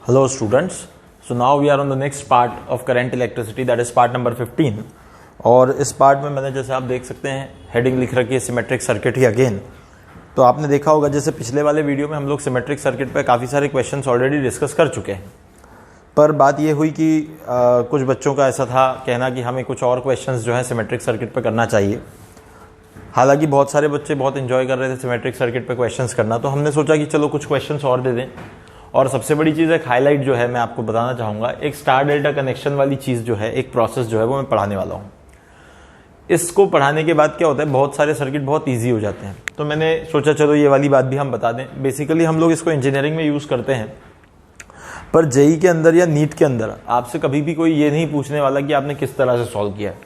Hello students, so now we are on the next part of current electricity, that is part number 15. और इस part में मैंने जैसे आप देख सकते हैं हेडिंग लिख रखी है सिमेट्रिक सर्किट ही अगेन। तो आपने देखा होगा जैसे पिछले वाले वीडियो में हम लोग सिमेट्रिक सर्किट पे काफ़ी सारे क्वेश्चंस ऑलरेडी डिस्कस कर चुके हैं, पर बात ये हुई कि कुछ बच्चों का ऐसा था कहना कि हमें कुछ और क्वेश्चंस जो है सिमेट्रिक सर्किट पे करना चाहिए। हालांकि बहुत सारे बच्चे बहुत एंजॉय कर रहे थे सिमेट्रिक सर्किट पे क्वेश्चंस करना, तो हमने सोचा कि चलो कुछ क्वेश्चंस और दे दें। और सबसे बड़ी चीज़ एक हाईलाइट जो है मैं आपको बताना चाहूँगा, एक स्टार डेल्टा कनेक्शन वाली चीज़ जो है, एक प्रोसेस जो है वो मैं पढ़ाने वाला हूँ। इसको पढ़ाने के बाद क्या होता है, बहुत सारे सर्किट बहुत ईजी हो जाते हैं। तो मैंने सोचा चलो ये वाली बात भी हम बता दें। बेसिकली हम लोग इसको इंजीनियरिंग में यूज़ करते हैं, पर जेई के अंदर या नीट के अंदर आपसे कभी भी कोई ये नहीं पूछने वाला कि आपने किस तरह से सॉल्व किया है।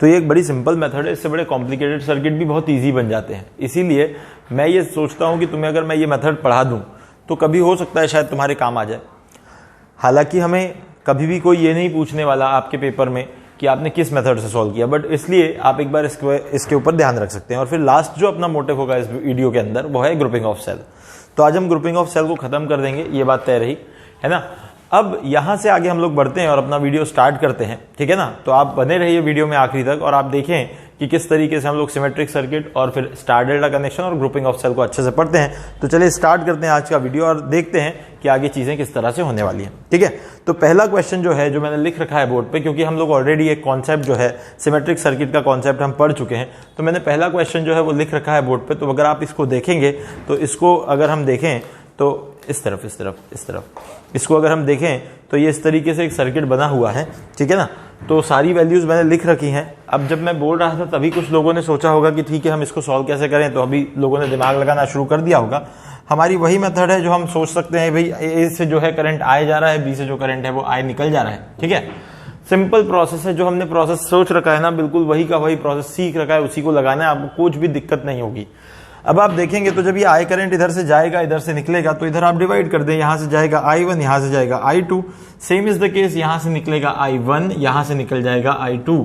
तो ये एक बड़ी सिंपल मेथड है, इससे बड़े कॉम्प्लिकेटेड सर्किट भी बहुत ईजी बन जाते हैं। इसीलिए मैं ये सोचता हूँ कि तुम्हें अगर मैं ये मेथड पढ़ा दूँ तो कभी हो सकता है शायद तुम्हारे काम आ जाए। हालांकि हमें कभी भी कोई ये नहीं पूछने वाला आपके पेपर में कि आपने किस मेथड से सॉल्व किया, बट इसलिए आप एक बार इसके ऊपर ध्यान रख सकते हैं। और फिर लास्ट जो अपना मोटिव होगा इस वीडियो के अंदर वो है ग्रुपिंग ऑफ सेल। तो आज हम ग्रुपिंग ऑफ सेल को खत्म कर देंगे, ये बात तय रही है ना। अब यहां से आगे हम लोग बढ़ते हैं और अपना वीडियो स्टार्ट करते हैं, ठीक है ना। तो आप बने रहिए वीडियो में आखिरी तक और आप देखें कि किस तरीके से हम लोग सिमेट्रिक सर्किट और फिर स्टार डेल्टा कनेक्शन और ग्रुपिंग ऑफ सेल को अच्छे से पढ़ते हैं। तो चलिए स्टार्ट करते हैं आज का वीडियो और देखते हैं कि आगे चीजें किस तरह से होने वाली हैं, ठीक है। तो पहला क्वेश्चन जो है, जो मैंने लिख रखा है बोर्ड पे, क्योंकि हम लोग ऑलरेडी एक कॉन्सेप्ट जो है सिमेट्रिक सर्किट का कॉन्सेप्ट हम पढ़ चुके हैं, तो मैंने पहला क्वेश्चन जो है वो लिख रखा है बोर्ड पे। तो अगर आप इसको देखेंगे तो इसको अगर हम देखें तो इस तरफ इसको अगर हम देखें तो ये इस तरीके से एक सर्किट बना हुआ है, ठीक है ना। तो सारी वैल्यूज मैंने लिख रखी हैं। अब जब मैं बोल रहा था तभी कुछ लोगों ने सोचा होगा कि ठीक है हम इसको सॉल्व कैसे करें, तो अभी लोगों ने दिमाग लगाना शुरू कर दिया होगा। हमारी वही मेथड है जो हम सोच सकते हैं, भाई ए से जो है करंट आए जा रहा है, बी से जो करंट है वो आए निकल जा रहा है, ठीक है। सिंपल प्रोसेस है, जो हमने प्रोसेस सोच रखा है ना, बिल्कुल वही का वही प्रोसेस सीख रखा है, उसी को लगाना है, आपको कुछ भी दिक्कत नहीं होगी। अब आप देखेंगे तो जब ये आई करंट इधर से जाएगा इधर से निकलेगा, तो इधर आप डिवाइड कर दें, यहां से जाएगा I1, यहां से जाएगा I2। Same is the case, यहां से निकलेगा I1, यहां से निकल जाएगा I2।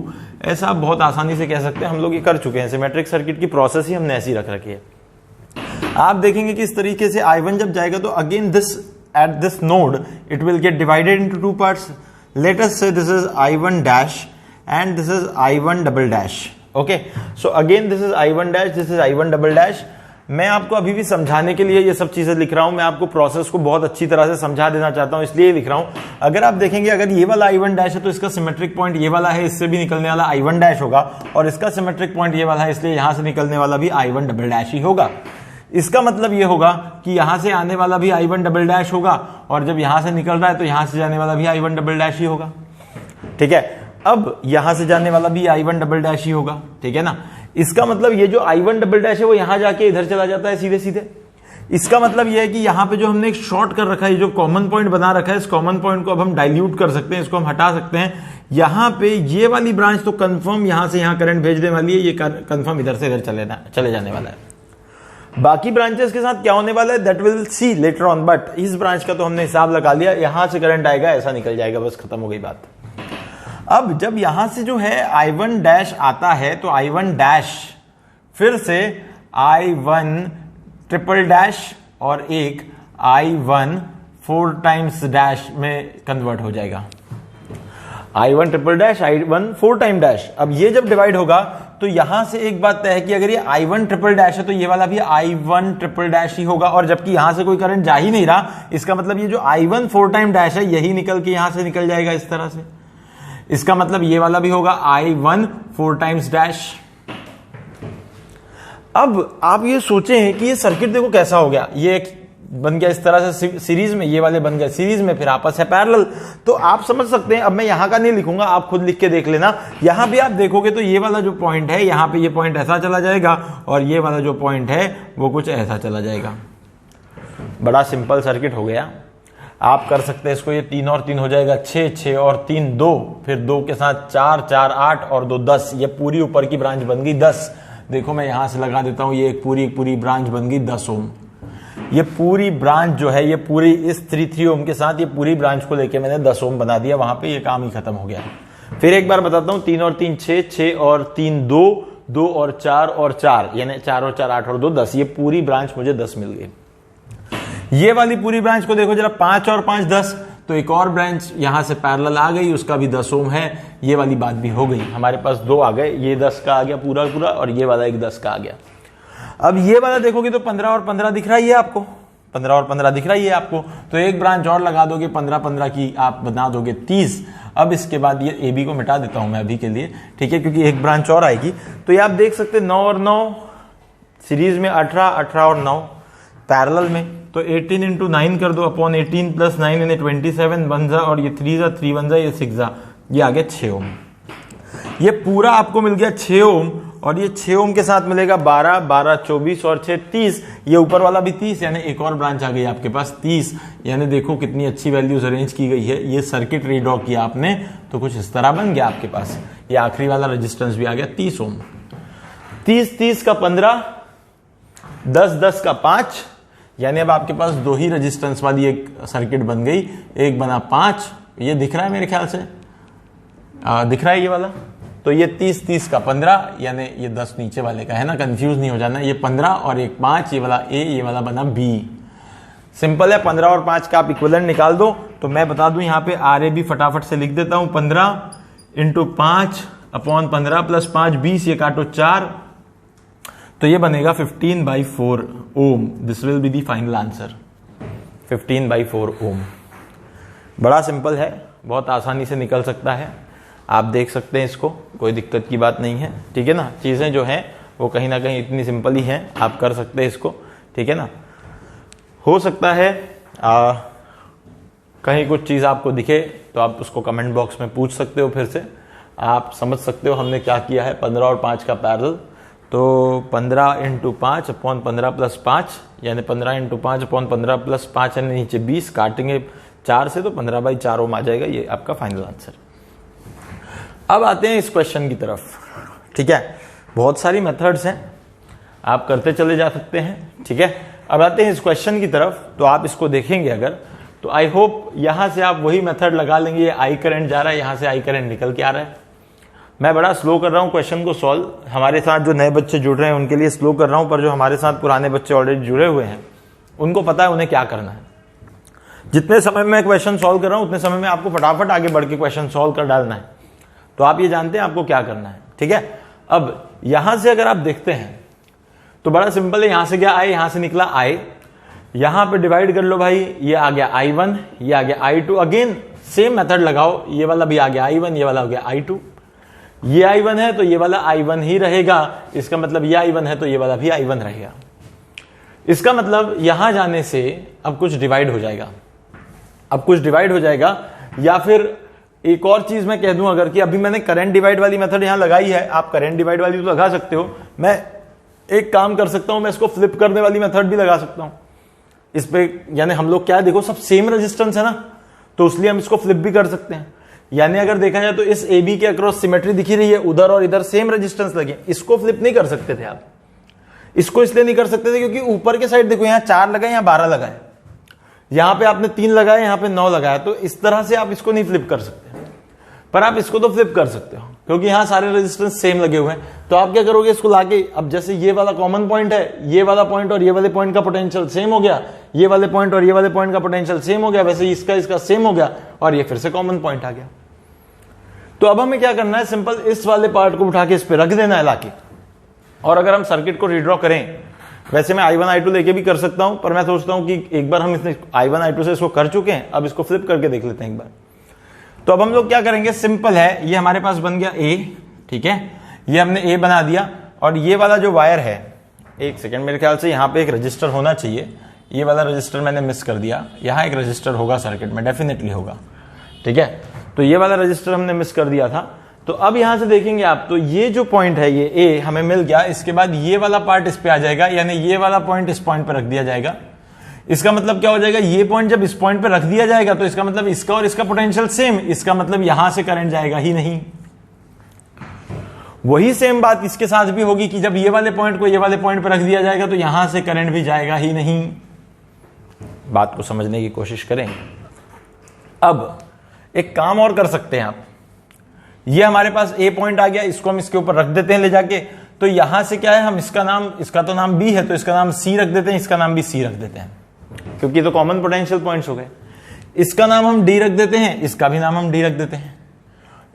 ऐसा आप बहुत आसानी से कह सकते हैं, हम लोग ये कर चुके हैं। सिमेट्रिक सर्किट की प्रोसेस ही हमने ऐसी रख रखी है। आप देखेंगे कि इस तरीके से I1 जब जाएगा तो again this at this node it will get divided into two parts. Let us say this is I1 dash and this is I1 double dash. Okay, so again this is I1 dash, this is I1 double dash. मैं आपको अभी भी समझाने के लिए ये सब चीजें लिख रहा हूं, मैं आपको प्रोसेस को बहुत अच्छी तरह से समझा देना चाहता हूं, इसलिए लिख रहा हूं। अगर आप देखेंगे, अगर ये वाला I1 डैश है तो इसका सिमेट्रिक पॉइंट ये वाला है, इससे भी निकलने वाला I1 डैश होगा, और इसका सिमेट्रिक पॉइंट ये वाला है, इसलिए यहां से निकलने वाला भी I1 डबल डैश ही होगा। इसका मतलब ये होगा कि यहां से आने वाला भी I1 डबल डैश होगा, और जब यहां से निकल रहा है तो यहां से जाने वाला भी I1 डबल डैश ही होगा, ठीक है। अब यहां से जाने वाला भी I1 डबल डैश ही होगा, ठीक है ना। इसका मतलब ये जो I1 डबल डैश है वो यहां जाके इधर चला जाता है सीधे सीधे। इसका मतलब ये है कि यहां पे जो हमने एक शॉर्ट कर रखा है, जो कॉमन पॉइंट बना रखा है, इस कॉमन पॉइंट को अब हम डाइल्यूट कर सकते हैं, इसको हम हटा सकते हैं। यहां पे ये वाली ब्रांच तो कंफर्म यहां से यहां करंट भेजने वाली है, ये कंफर्म इधर से इधर चले जाने वाला है। बाकी ब्रांचेस के साथ क्या होने वाला है that will see later on, but इस ब्रांच का तो हमने हिसाब लगा लिया, यहां से करंट आएगा, ऐसा निकल जाएगा, बस खत्म हो गई बात। अब जब यहां से जो है I1 डैश आता है तो I1 डैश फिर से I1 ट्रिपल डैश और एक I1 4 टाइम्स डैश में कन्वर्ट हो जाएगा। I1 triple dash, I1 4 time dash. अब ये जब डिवाइड होगा तो यहां से एक बात तय है कि अगर ये I1 ट्रिपल डैश है तो ये वाला भी I1 ट्रिपल डैश ही होगा, और जबकि यहां से कोई करंट जा ही नहीं रहा, इसका मतलब ये जो I1 4 टाइम डैश है यही निकल के यहां से निकल जाएगा इस तरह से। इसका मतलब ये वाला भी होगा I1 4 टाइम्स डैश। अब आप ये सोचें कि ये सर्किट देखो कैसा हो गया, ये एक बन गया इस तरह से सीरीज में, ये वाले बन गए सीरीज में, फिर आपस है पैरेलल। तो आप समझ सकते हैं, अब मैं यहां का नहीं लिखूंगा, आप खुद लिख के देख लेना। यहां भी आप देखोगे तो ये वाला जो पॉइंट है, यहां पे ये पॉइंट ऐसा चला जाएगा, और ये वाला जो पॉइंट है वो कुछ ऐसा चला जाएगा। बड़ा सिंपल सर्किट हो गया। आप कर सकते हैं इसको, ये 3 और 3 हो जाएगा 6, 6 और 3 2, फिर 2 के साथ 4, 4 8 और 2 10। ये पूरी ऊपर की ब्रांच बन गई 10। देखो मैं यहां से लगा देता हूं, ये एक पूरी ब्रांच बन गई 10 ओम। ये पूरी ब्रांच जो है, ये पूरी इस 3 ओम के साथ ये पूरी ब्रांच को लेके मैंने 10 ओम बना दिया, वहां पे ये काम ही खत्म हो गया। फिर एक बार बताता हूं, 3 और 3 6, 6 और 3 2, 2 और 4 यानी 4 और 4 8 और 2 10। ये पूरी ब्रांच मुझे 10 मिल गई। ये वाली पूरी ब्रांच को देखो जरा, 5 और 5 10, तो एक और ब्रांच यहां से पैरेलल आ गई, उसका भी 10 ओम है। ये वाली बात भी हो गई, हमारे पास 2 आ गए, ये 10 का आ गया पूरा पूरा, और ये वाला एक 10 का आ गया। अब ये वाला देखोगे तो 15 और 15 दिख रहा है, ये आपको 15 और 15 दिख रहा है ये आपको, तो एक ब्रांच और लगा दोगे 15-15 की, आप बना दोगे 30। अब इसके बाद ये ए बी को मिटा देता हूं मैं अभी के लिए, ठीक है, क्योंकि एक ब्रांच और आएगी। तो ये आप देख सकते 9 और 9 सीरीज में 18, 18 और 9 पैरेलल में, तो 18 इंटू 9 कर दो अपॉन 18 प्लस 9 यानी 27 बन जा, और ये 3 जा 3 बन जा, ये 6 जा, ये आ गया 6 ओम। ये पूरा आपको मिल गया 6 ओम, और ये 6 ओम के साथ मिलेगा 12, 12 24 और 6 30, ये ऊपर वाला भी 30, यानी एक और ब्रांच आ गई आपके पास 30। यानी देखो कितनी अच्छी वैल्यूज अरेंज की गई है। ये सर्किट रीड्रॉ किया आपने तो कुछ इस तरह बन गया आपके पास। ये आखिरी वाला रेजिस्टेंस भी आ गया 30 ओम। 30 30 का 15, 10 10 का 5, यानी अब आपके पास 2 ही रेजिस्टेंस वाली एक सर्किट बन गई, एक बना 5। ये दिख रहा है मेरे ख्याल से, दिख रहा है ये वाला। तो ये 30 30 का 15, यानी ये 10 नीचे वाले का है ना, कंफ्यूज नहीं हो जाना। ये 15 और एक 5, ये वाला ए, ये वाला बना बी। सिंपल है, 15 और 5 का आप इक्विवेलेंट निकाल दो। तो मैं बता दूं यहाँ पे आर ए बी फटाफट से लिख देता हूं, 15 इंटू 5 अपॉन 15 प्लस 5 20, ये काटो 4, तो ये बनेगा 15/4 ohm. This will be the final answer, 15/4 ohm. बड़ा सिंपल है, बहुत आसानी से निकल सकता है, आप देख सकते हैं इसको, कोई दिक्कत की बात नहीं है, ठीक है ना। चीजें जो हैं वो कहीं ना कहीं इतनी सिंपल ही हैं, आप कर सकते हैं इसको, ठीक है ना। हो सकता है कहीं कुछ चीज आपको दिखे तो आप उसको कमेंट बॉक्स में पूछ सकते हो, फिर से आप समझ सकते हो हमने क्या किया है। 15 और 5 का पैरेलल, तो 15 इंटू 5 अपॉन 15 प्लस 5, यानी 15 इंटू 5 अपॉन 15 प्लस 5, यानी नीचे 20, काटेंगे 4 से तो 15/4 ओम आ जाएगा। ये आपका फाइनल आंसर। अब आते हैं इस क्वेश्चन की तरफ, ठीक है। बहुत सारी मेथड्स हैं, आप करते चले जा सकते हैं, ठीक है। अब आते हैं इस क्वेश्चन की तरफ, तो आप इसको देखेंगे अगर, तो आई होप यहां से आप वही मेथड लगा लेंगे। ये आई करंट जा रहा है, यहां से आई करंट निकल के आ रहा है। मैं बड़ा स्लो कर रहा हूं क्वेश्चन को सॉल्व, हमारे साथ जो नए बच्चे जुड़ रहे हैं उनके लिए स्लो कर रहा हूं, पर जो हमारे साथ पुराने बच्चे ऑलरेडी जुड़े हुए हैं उनको पता है उन्हें क्या करना है। जितने समय में क्वेश्चन सॉल्व कर रहा हूं उतने समय में आपको फटाफट आगे बढ़ के क्वेश्चन सॉल्व कर डालना है, तो आप ये जानते हैं आपको क्या करना है, ठीक है। अब यहां से अगर आप देखते हैं तो बड़ा सिंपल है, यहां से गया आई, यहां से निकला आई, यहां पे डिवाइड कर लो भाई, ये आ गया I1, ये आ गया I2। अगेन सेम मेथड लगाओ, ये वाला भी आ गया I1, ये वाला हो गया I2। ये I1 है तो ये वाला I1 ही रहेगा, इसका मतलब ये I1 है तो ये वाला भी I1 रहेगा। इसका मतलब यहां जाने से अब कुछ डिवाइड हो जाएगा, अब कुछ डिवाइड हो जाएगा। या फिर एक और चीज मैं कह दूं अगर, कि अभी मैंने करंट डिवाइड वाली मेथड यहां लगाई है, आप करंट डिवाइड वाली तो लगा सकते हो, मैं एक काम कर सकता हूं, मैं इसको फ्लिप करने वाली मेथड भी लगा सकता हूं इस पे। यानी हम लोग क्या है, देखो सब सेम रेजिस्टेंस है ना, तो इसलिए हम इसको फ्लिप भी कर सकते हैं। यानी अगर देखा जाए तो इस ए बी के अक्रॉस सिमेट्री दिखी रही है, उधर और इधर सेम रेजिस्टेंस लगे, इसको फ्लिप नहीं कर सकते थे आप। इसको इसलिए नहीं कर सकते थे क्योंकि ऊपर के साइड देखो, यहां 4 लगाए, यहां 12 लगाए, यहां पे आपने 3 लगाए, यहां पे 9 लगाया, तो इस तरह से आप इसको नहीं फ्लिप कर सकते। पर आप इसको तो फ्लिप कर सकते हो क्योंकि यहां सारे रेजिस्टेंस सेम लगे हुए हैं। तो आप क्या करोगे, इसको लाके, अब जैसे ये वाला कॉमन पॉइंट है, ये वाला पॉइंट और ये वाले पॉइंट का पोटेंशियल सेम हो गया, ये वाले पॉइंट और ये वाले पॉइंट का पोटेंशियल सेम हो गया, वैसे इसका सेम हो गया, और ये फिर से कॉमन पॉइंट आ गया। तो अब हमें क्या करना है, सिंपल इस वाले पार्ट को उठा के इस पे रख देना है लाके। और अगर हम सर्किट को रीड्रॉ करें, वैसे मैं I1 I2 लेके भी कर सकता हूं, पर मैं सोचता हूं कि एक बार हम इसने I1 I2 से इसको कर चुके हैं, अब इसको फ्लिप करके देख लेते हैं एक बार। तो अब हम लोग क्या करेंगे, सिंपल है, ये हमारे पास बन गया A, ठीक है, ये हमने A बना दिया। और ये वाला जो वायर है, एक सेकेंड, मेरे ख्याल से यहां पे एक रजिस्टर होना चाहिए, ये वाला रजिस्टर मैंने मिस कर दिया, यहां एक रजिस्टर होगा सर्किट में, डेफिनेटली होगा, ठीक है। तो ये वाला रजिस्टर हमने मिस कर दिया था। तो अब यहां से देखेंगे आप, तो ये जो पॉइंट है ये A हमें मिल गया, इसके बाद ये वाला पार्ट इस पे आ जाएगा, यानी ये वाला पॉइंट इस पॉइंट पे रख दिया जाएगा। इसका मतलब क्या हो जाएगा, ये पॉइंट जब इस पॉइंट पे रख दिया जाएगा तो इसका मतलब इसका और इसका पोटेंशियल सेम, इसका मतलब यहां से करंट जाएगा ही नहीं। वही सेम बात इसके साथ भी होगी कि जब ये वाले पॉइंट को ये वाले पॉइंट पे रख दिया जाएगा तो यहां से करंट भी जाएगा ही नहीं। बात को समझने की कोशिश करें। अब एक काम और कर सकते हैं आप, ये हमारे पास A पॉइंट आ गया, इसको हम इसके ऊपर रख देते हैं ले जाके। तो यहां से क्या है, हम इसका नाम, इसका तो नाम B है तो इसका नाम C रख देते हैं, इसका नाम भी C रख देते हैं। क्योंकि ये तो कॉमन पोटेंशियल पॉइंट्स हो गए। इसका नाम हम डी रख देते हैं, इसका भी नाम हम डी रख देते हैं,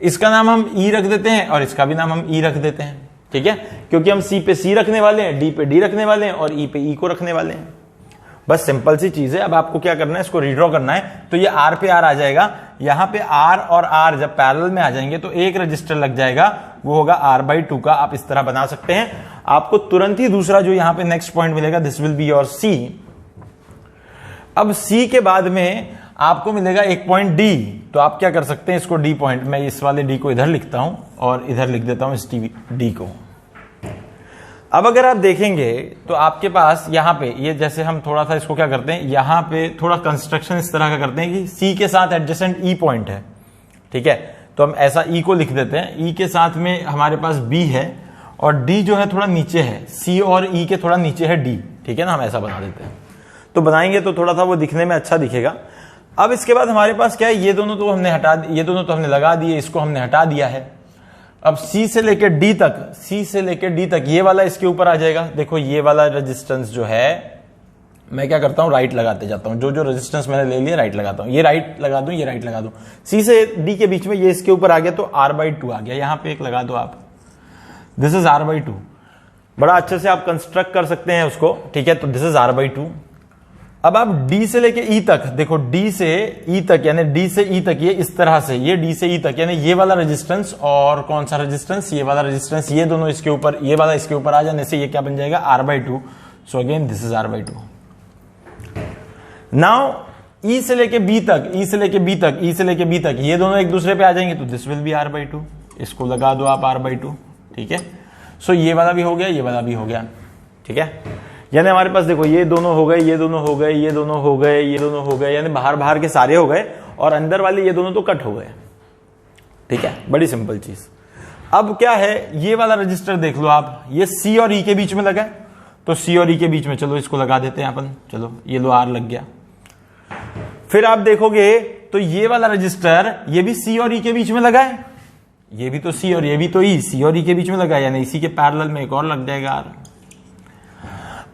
इसका नाम हम ई रख देते हैं और इसका भी नाम हम ई रख देते हैं। ठीक है, क्योंकि हम सी पे सी रखने वाले हैं, डी पे डी रखने वाले हैं और ई पे ई को रखने वाले हैं। बस सिंपल सी चीज है। अब आपको क्या करना है, इसको रीड्रॉ करना है। तो ये आर पे आर आ जाएगा, यहां पे आर और आर जब पैरेलल में आ जाएंगे तो एक रजिस्टर लग जाएगा, वो होगा R/2 का। आप इस तरह बना सकते हैं। आपको तुरंत ही दूसरा जो यहां पे नेक्स्ट पॉइंट मिलेगा, this will be your C. अब सी के बाद में आपको मिलेगा एक पॉइंट डी। तो आप क्या कर सकते हैं, इसको डी पॉइंट, मैं इस वाले डी को इधर लिखता हूं और इधर लिख देता हूं इस डी को। अब अगर आप देखेंगे तो आपके पास यहां पे ये, जैसे हम थोड़ा सा इसको क्या करते हैं, यहां पे थोड़ा कंस्ट्रक्शन इस तरह का करते हैं कि सी के साथ एडजेसेंट ई पॉइंट है। ठीक है, तो हम ऐसा ई को लिख देते हैं, ई के साथ में हमारे पास बी है और डी जो है थोड़ा नीचे है, सी और ई के थोड़ा नीचे है डी। ठीक है ना, हम ऐसा बना देते हैं। तो बनाएंगे तो थोड़ा सा वो दिखने में अच्छा दिखेगा। अब इसके बाद हमारे पास क्या है, ये दोनों तो हमने हटा, ये दोनों तो हमने लगा दिए, इसको हमने हटा दिया है। अब C से लेकर D तक, C से लेकर D तक ये वाला इसके ऊपर आ जाएगा। देखो ये वाला रेजिस्टेंस जो है, मैं क्या करता हूं, राइट लगाते जाता हूं। जो जो रेजिस्टेंस मैंने ले लिया राइट लगाता हूं, ये राइट लगा दूं, ये राइट लगा दूं। C से D के बीच में ये इसके ऊपर आ गया तो R/2 आ गया। यहां पे एक लगा दो आप, दिस इज R/2। बड़ा अच्छे से आप कंस्ट्रक्ट कर सकते हैं उसको। ठीक है, तो दिस इज R/2। अब आप D से लेके E तक देखो, D से E तक यानी D से E तक ये इस तरह से, ये D से E तक यानी ये वाला रेजिस्टेंस और कौन सा रेजिस्टेंस, ये वाला रेजिस्टेंस, ये दोनों इसके ऊपर, ये वाला इसके ऊपर आ जाने से ये क्या बन जाएगा, R/2। So again this is R/2। Now E से लेके B तक, E से लेके B तक, E से लेके B तक ये दोनों एक दूसरे पे आ जाएंगे तो दिस विल बी R/2। इसको लगा दो आप R/2। ठीक है, सो ये वाला भी हो गया, ये वाला भी हो गया। ठीक है, यानी हमारे पास देखो ये दोनों हो गए, ये दोनों हो गए, ये दोनों हो गए, ये दोनों हो गए, यानी बाहर बाहर के सारे हो गए और अंदर वाले ये दोनों तो कट हो गए। ठीक है, बड़ी सिंपल चीज। अब क्या है, ये वाला रजिस्टर देख लो आप, ये C और E के बीच में लगा है, तो C और E के बीच में चलो इसको लगा देते हैं अपन। चलो ये लो R लग गया। फिर आप देखोगे तो ये वाला रजिस्टर, ये भी C और E के बीच में लगा है, ये भी तो C और ये भी तो E, C और E के बीच में लगा है, यानी इसी के पैरेलल में एक और लग जाएगा R।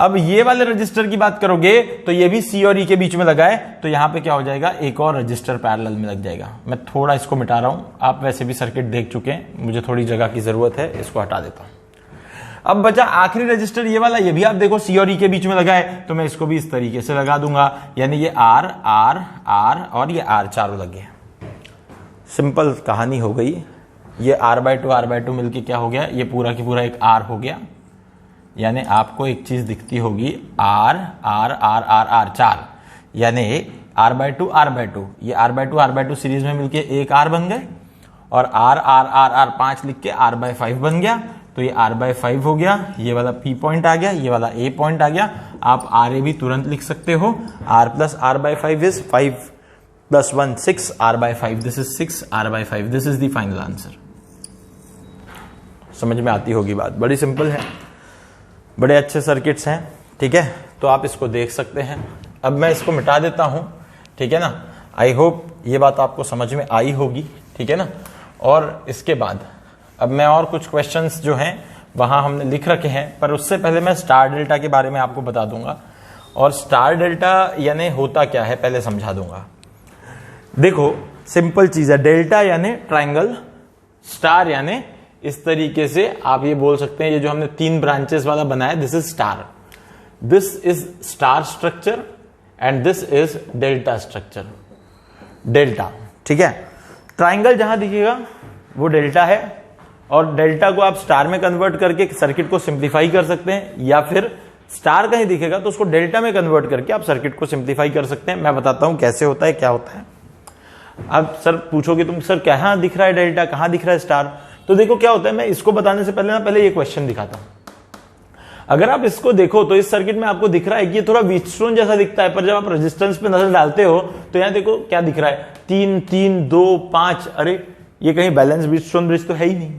अब ये वाले रजिस्टर की बात करोगे तो ये भी C और E के बीच में लगा है, तो यहां पे क्या हो जाएगा, एक और रजिस्टर पैरेलल में लग जाएगा। मैं थोड़ा इसको मिटा रहा हूं, आप वैसे भी सर्किट देख चुके हैं, मुझे थोड़ी जगह की जरूरत है, इसको हटा देता हूं। अब बचा आखिरी रजिस्टर ये वाला, ये भी आप देखो C और E के बीच में लगा है, तो मैं इसको भी इस तरीके से लगा दूंगा, यानी ये R R R और ये R चारों लगे। सिंपल कहानी हो गई। ये R/2 मिलके क्या हो गया, ये पूरा की पूरा एक R हो गया। यानी आपको एक चीज दिखती होगी, R R R R R 4, यानी R/2 ये R/2 सीरीज में मिलके एक R बन गए और R R R R 5 लिख के R/5 बन गया, तो ये R/5 हो गया। ये वाला P पॉइंट आ गया, ये वाला A पॉइंट आ गया। आप RA भी तुरंत लिख सकते हो, R plus R/5 is 5 + 1 6 R/5, this is 6 R/5, this is the final answer. समझ में आती होगी बात, बड़ी सिंपल है, बड़े अच्छे सर्किट्स हैं। ठीक है, तो आप इसको देख सकते हैं। अब मैं इसको मिटा देता हूं। ठीक है ना, आई होप ये बात आपको समझ में आई होगी। ठीक है ना, और इसके बाद अब मैं और कुछ क्वेश्चंस जो हैं वहां हमने लिख रखे हैं, पर उससे पहले मैं स्टार डेल्टा के बारे में आपको बता दूंगा। और स्टार डेल्टा यानी होता क्या है पहले समझा दूंगा। देखो सिंपल चीज है, डेल्टा यानी ट्रायंगल, स्टार यानी इस तरीके से आप ये बोल सकते हैं, ये जो हमने 3 ब्रांचेस वाला बनाया, this is star, this is star structure and this is delta structure. Delta, ठीक है, ट्रायंगल जहां दिखेगा वो डेल्टा है, और डेल्टा को आप स्टार में कन्वर्ट करके सर्किट को सिंप्लीफाई कर सकते हैं, या फिर स्टार कहीं दिखेगा तो उसको डेल्टा में कन्वर्ट करके आप सर्किट को सिंप्लीफाई कर सकते हैं। मैं बताता हूं कैसे होता है, क्या होता है। अब सर पूछोगे तुम, सर कहां दिख रहा है डेल्टा, कहां दिख रहा है स्टार? तो देखो क्या होता है, मैं इसको बताने से पहले ये क्वेश्चन दिखाता हूं। अगर आप इसको देखो तो इस सर्किट में आपको दिख रहा है कि ये थोड़ा व्हीटस्टोन जैसा दिखता है, पर जब आप रेजिस्टेंस पे नजर डालते हो तो यहां देखो क्या दिख रहा है, 3 3 2 5। अरे ये कहीं बैलेंस व्हीटस्टोन ब्रिज तो है ही नहीं,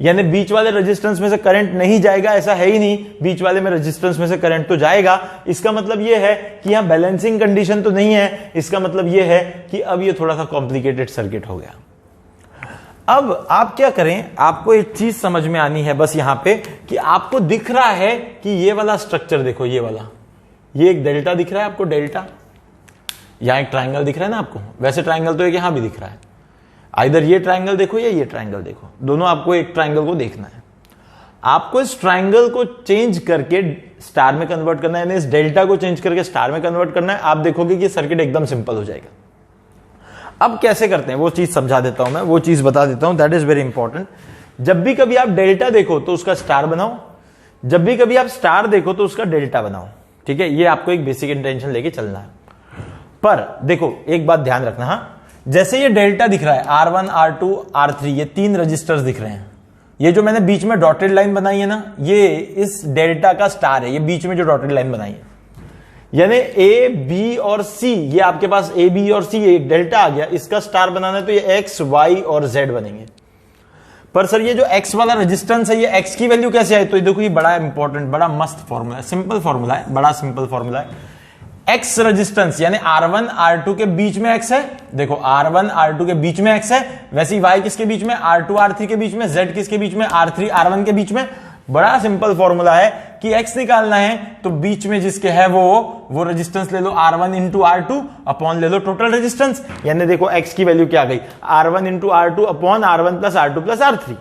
यानी बीच वाले रेजिस्टेंस में से करंट नहीं जाएगा, ऐसा है ही नहीं। बीच वाले में रेजिस्टेंस में से करंट तो जाएगा। इसका मतलब ये है कि यहां बैलेंसिंग कंडीशन तो नहीं है। इसका मतलब ये है कि अब ये थोड़ा सा कॉम्प्लिकेटेड सर्किट हो गया। अब आप क्या करें, आपको एक चीज समझ में आनी है बस यहां पे, कि आपको दिख रहा है कि ये वाला स्ट्रक्चर देखो, ये वाला ये एक डेल्टा दिख रहा है आपको, डेल्टा, यहां एक ट्राइंगल दिख रहा है ना आपको, वैसे ट्राइंगल तो एक यहां भी दिख रहा है। आइदर ये ट्राइंगल देखो या ये ट्राइंगल देखो, दोनों आपको एक ट्राइंगल को देखना है। आपको इस ट्राइंगल को चेंज करके स्टार में कन्वर्ट करना है, यानी इस डेल्टा को चेंज करके स्टार में कन्वर्ट करना है। आप देखोगे कि सर्किट एकदम सिंपल हो जाएगा। अब कैसे करते हैं वो चीज समझा देता हूं मैं, वो चीज बता देता हूं, दैट इज वेरी इंपॉर्टेंट। जब भी कभी आप डेल्टा देखो तो उसका स्टार बनाओ, जब भी कभी आप स्टार देखो तो उसका डेल्टा बनाओ, ठीक है। ये आपको एक बेसिक इंटेंशन लेके चलना है। पर देखो एक बात ध्यान रखना, हाँ, जैसे ये डेल्टा दिख रहा है R1 R2 R3, ये 3 रजिस्टर्स दिख रहे हैं। ये जो मैंने बीच में डॉटेड लाइन बनाई है ना, ये इस डेल्टा का स्टार है, ये बीच में जो डॉटेड लाइन बनाई है, यानी A B और C, ये आपके पास A B और C एक डेल्टा आ गया, इसका स्टार बनाना है तो ये X Y और Z बनेंगे। पर सर ये जो X वाला रेजिस्टेंस है, ये X की वैल्यू कैसे आई? तो देखो ये बड़ा इंपॉर्टेंट, बड़ा मस्त फॉर्मूला है, सिंपल फॉर्मूला है, बड़ा सिंपल फॉर्मूला है। X रेजिस्टेंस यानी R1 R2 के बीच में X है, देखो R1 R2 के बीच में X है, वैसे ही Y किसके बीच में? R2 R3 के बीच में, Z किसके बीच में? R3 R1 के बीच में। बड़ा सिंपल फॉर्मूला है कि X निकालना है तो बीच में जिसके है वो रेजिस्टेंस ले लो R1 इंटू R2 अपॉन ले लो टोटल रेजिस्टेंस, यानी देखो X की वैल्यू क्या आ गई? R1 into R2 upon R1 plus R2 plus R3।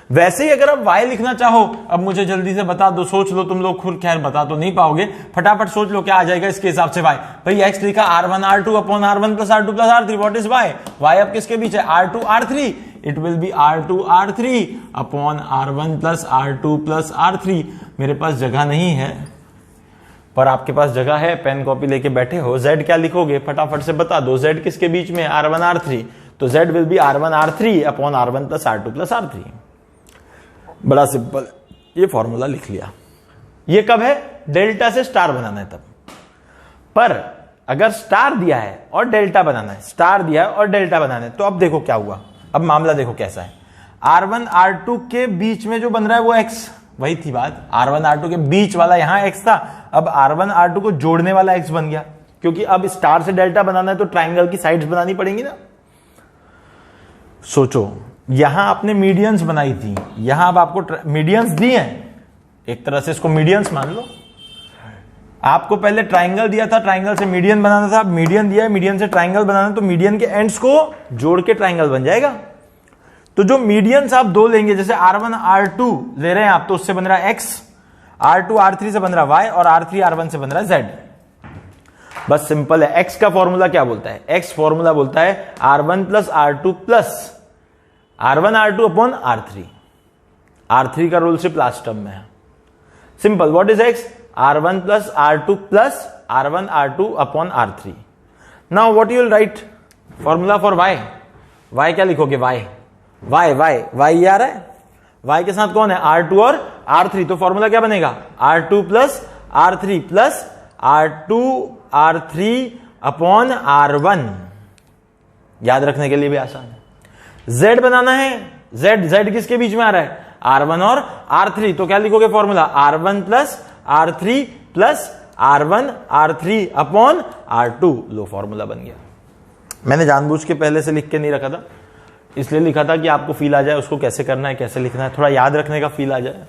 वैसे ही अगर आप Y लिखना चाहो, अब मुझे जल्दी से बता दो, सोच लो तुम लोग, खुद खैर बता तो नहीं पाओगे, फटाफट सोच लो क्या आ जाएगा इसके हिसाब से Y। भाई X लिखा R1 R2 upon R1 plus R2 plus R3, what is Y? Y अब किसके बीच है? R2 R3, it will B R2 R3 upon R1 plus R2 plus R3। मेरे पास जगह नहीं है, पर आपके पास जगह है, पेन कॉपी लेके बैठे हो, Z क्या लिखोगे? फटाफट से बता दो, Z किसके बीच में? R1 R3, तो Z will be R1 R3 upon R1 plus R2 plus R3। बड़ा सिंपल, ये फॉर्मूला लिख लिया। ये कब है? डेल्टा से स्टार बनाना है तब। पर अगर स्टार दिया है और डेल्टा बनाना है, स्टार दिया है और डेल्टा बनाना है, तो अब देखो क्या हुआ, अब मामला देखो कैसा है। R1 R2 के बीच में जो बन रहा है वो X, वही थी बात, R1 R2 के बीच वाला यहां X था, अब R1 R2 को जोड़ने वाला X बन गया, क्योंकि अब स्टार से डेल्टा बनाना है तो ट्राइंगल की साइड्स बनानी पड़ेंगी ना। सोचो, यहां आपने मीडियंस बनाई थी, यहां अब आपको मीडियंस दी हैं, एक तरह से इसको मीडियंस मान लो। आपको पहले ट्राइंगल दिया था, ट्राइंगल से मीडियन बनाना था, मीडियन दिया है, मीडियन से ट्राइंगल बनाना, तो मीडियन के एंड्स को जोड़ के ट्राइंगल बन जाएगा। तो जो मीडियंस आप दो लेंगे, जैसे R1 R2 ले रहे हैं आप, तो उससे बन रहा है X, R2 R3 से बन रहा है Y, और R3 R1 से बन रहा है Z। बस सिंपल है। X का फॉर्मूला क्या बोलता है? X फॉर्मूला बोलता है R1 plus R2 plus R1 R2 upon R3। R3 का रूल सिर्फ लास्ट टर्म में है। Simple, what is X? R1 plus R2 plus R1 R2 upon R3। Now what you will write? Formula for Y, Y क्या लिखोगे? Y ये आ रहा है, Y के साथ कौन है? R2 और R3, तो फॉर्मूला क्या बनेगा? R2 plus R3 plus R2 R3 upon R1। याद रखने के लिए भी आसान है। Z बनाना है, Z किसके बीच में आ रहा है? R1 और R3, तो क्या लिखोगे formula? R1 plus R3 plus R1 R3 upon R2। लो, फॉर्मूला बन गया। मैंने जानबूझ के पहले से लिख के नहीं रखा था, इसलिए लिखा था कि आपको फील आ जाए उसको कैसे करना है, कैसे लिखना है, थोड़ा याद रखने का फील आ जाए।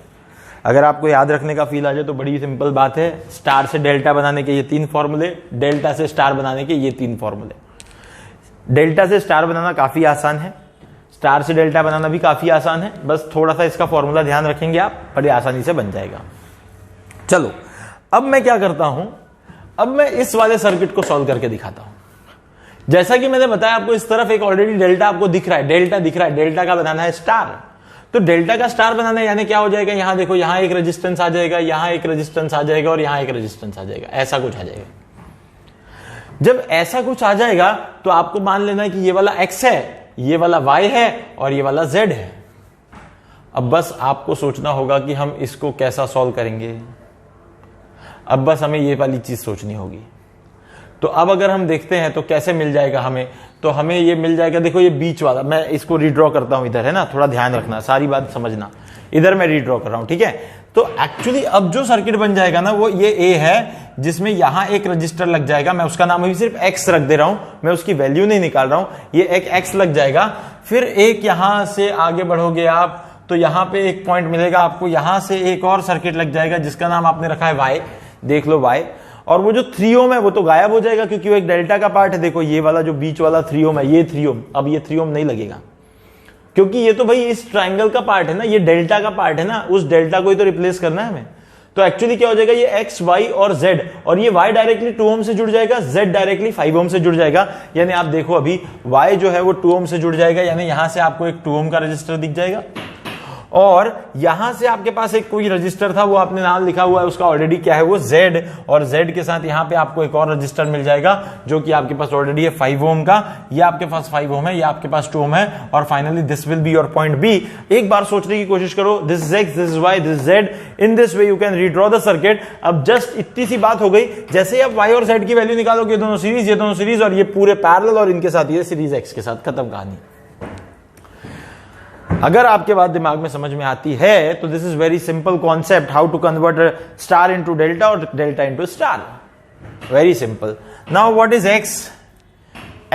अगर आपको याद रखने का फील आ जाए तो बड़ी सिंपल बात है, स्टार से डेल्टा बनाने के ये 3 फॉर्मूले, डेल्टा से स्टार बनाने के ये 3 फॉर्मूले। डेल्टा से स्टार बनाना काफी आसान है, स्टार से डेल्टा बनाना भी काफी आसान है, बस थोड़ा सा इसका फॉर्मूला ध्यान रखेंगे आप, बड़ी आसानी से बन जाएगा। चलो, अब मैं क्या करता हूं, अब मैं इस वाले सर्किट को सॉल्व करके दिखाता हूं। जैसा कि मैंने बताया आपको, इस तरफ एक ऑलरेडी डेल्टा आपको दिख रहा है, डेल्टा दिख रहा है, डेल्टा का बनाना है स्टार। तो डेल्टा का स्टार बनाना है, यानी क्या हो जाएगा? यहां देखो, यहां एक रेजिस्टेंस आ जाएगा, यहां एक रेजिस्टेंस आ जाएगा, और यहां एक रेजिस्टेंस आ जाएगा, ऐसा कुछ आ जाएगा। जब ऐसा कुछ आ जाएगा तो आपको मान लेना है कि ये वाला X है, ये वाला Y है, और ये वाला Z है। अब बस आपको सोचना होगा कि हम इसको कैसा सॉल्व करेंगे। अब बस हमें ये वाली चीज सोचनी होगी। तो अब अगर हम देखते हैं तो कैसे मिल जाएगा हमें, तो हमें ये मिल जाएगा, देखो ये बीच वाला, मैं इसको रीड्रॉ करता हूं इधर, है ना, थोड़ा ध्यान रखना, सारी बात समझना। इधर मैं रीड्रॉ कर रहा हूं, ठीक है। तो एक्चुअली अब जो सर्किट बन जाएगा ना, वो ये A है, जिसमें यहां एक रजिस्टर लग जाएगा, मैं उसका नाम अभी सिर्फ X रख दे रहा हूं, मैं उसकी वैल्यू नहीं निकाल रहा हूं, ये एक X लग जाएगा। फिर एक यहां से आगे बढ़ोगे आप तो यहां पे एक पॉइंट मिलेगा आपको, यहां से एक और सर्किट लग जाएगा जिसका नाम आपने रखा है Y। देख लो y, और वो जो 3 ओम है वो तो गायब हो जाएगा क्योंकि वो एक डेल्टा का पार्ट है। देखो ये वाला जो बीच वाला 3 ओम है, ये 3 ओम, अब ये 3 ओम नहीं लगेगा क्योंकि ये तो भाई इस ट्राइंगल का पार्ट है ना, ये डेल्टा का पार्ट है ना, उस डेल्टा को ही तो रिप्लेस करना है हमें। तो एक्चुअली क्या हो जाएगा, ये x, y और z, और ये y डायरेक्टली 2 ओम से जुड़ जाएगा, z डायरेक्टली 5 ओम से जुड़ जाएगा। यानी आप देखो अभी y जो है वो 2 ओम से जुड़ जाएगा, यानी यहां से आपको एक 2 ओम का रजिस्टर दिख जाएगा, और यहां से आपके पास एक कोई रजिस्टर था, वो आपने नाम लिखा हुआ है उसका ऑलरेडी क्या है, वो Z, और Z के साथ यहां पे आपको एक और रजिस्टर मिल जाएगा जो कि आपके पास ऑलरेडी है 5 ओम का। ये आपके पास 5 ओम है, ये आपके पास 2 ओम है, और finally this will be your point B। एक बार सोचने की कोशिश करो, this is X, this is Y, this Z, in this way you can redraw the circuit. अब जस्ट इतनी सी बात हो गई, जैसे ही आप Y और Z की वैल्यू निकालोगे, ये दोनों सीरीज, और ये पूरे पैरेलल, और इनके साथ ये सीरीज X के साथ, खत्म कहानी। अगर आपके बात दिमाग में समझ में आती है तो this is very simple concept, how to convert star into delta और delta into star, very simple. Now what is x?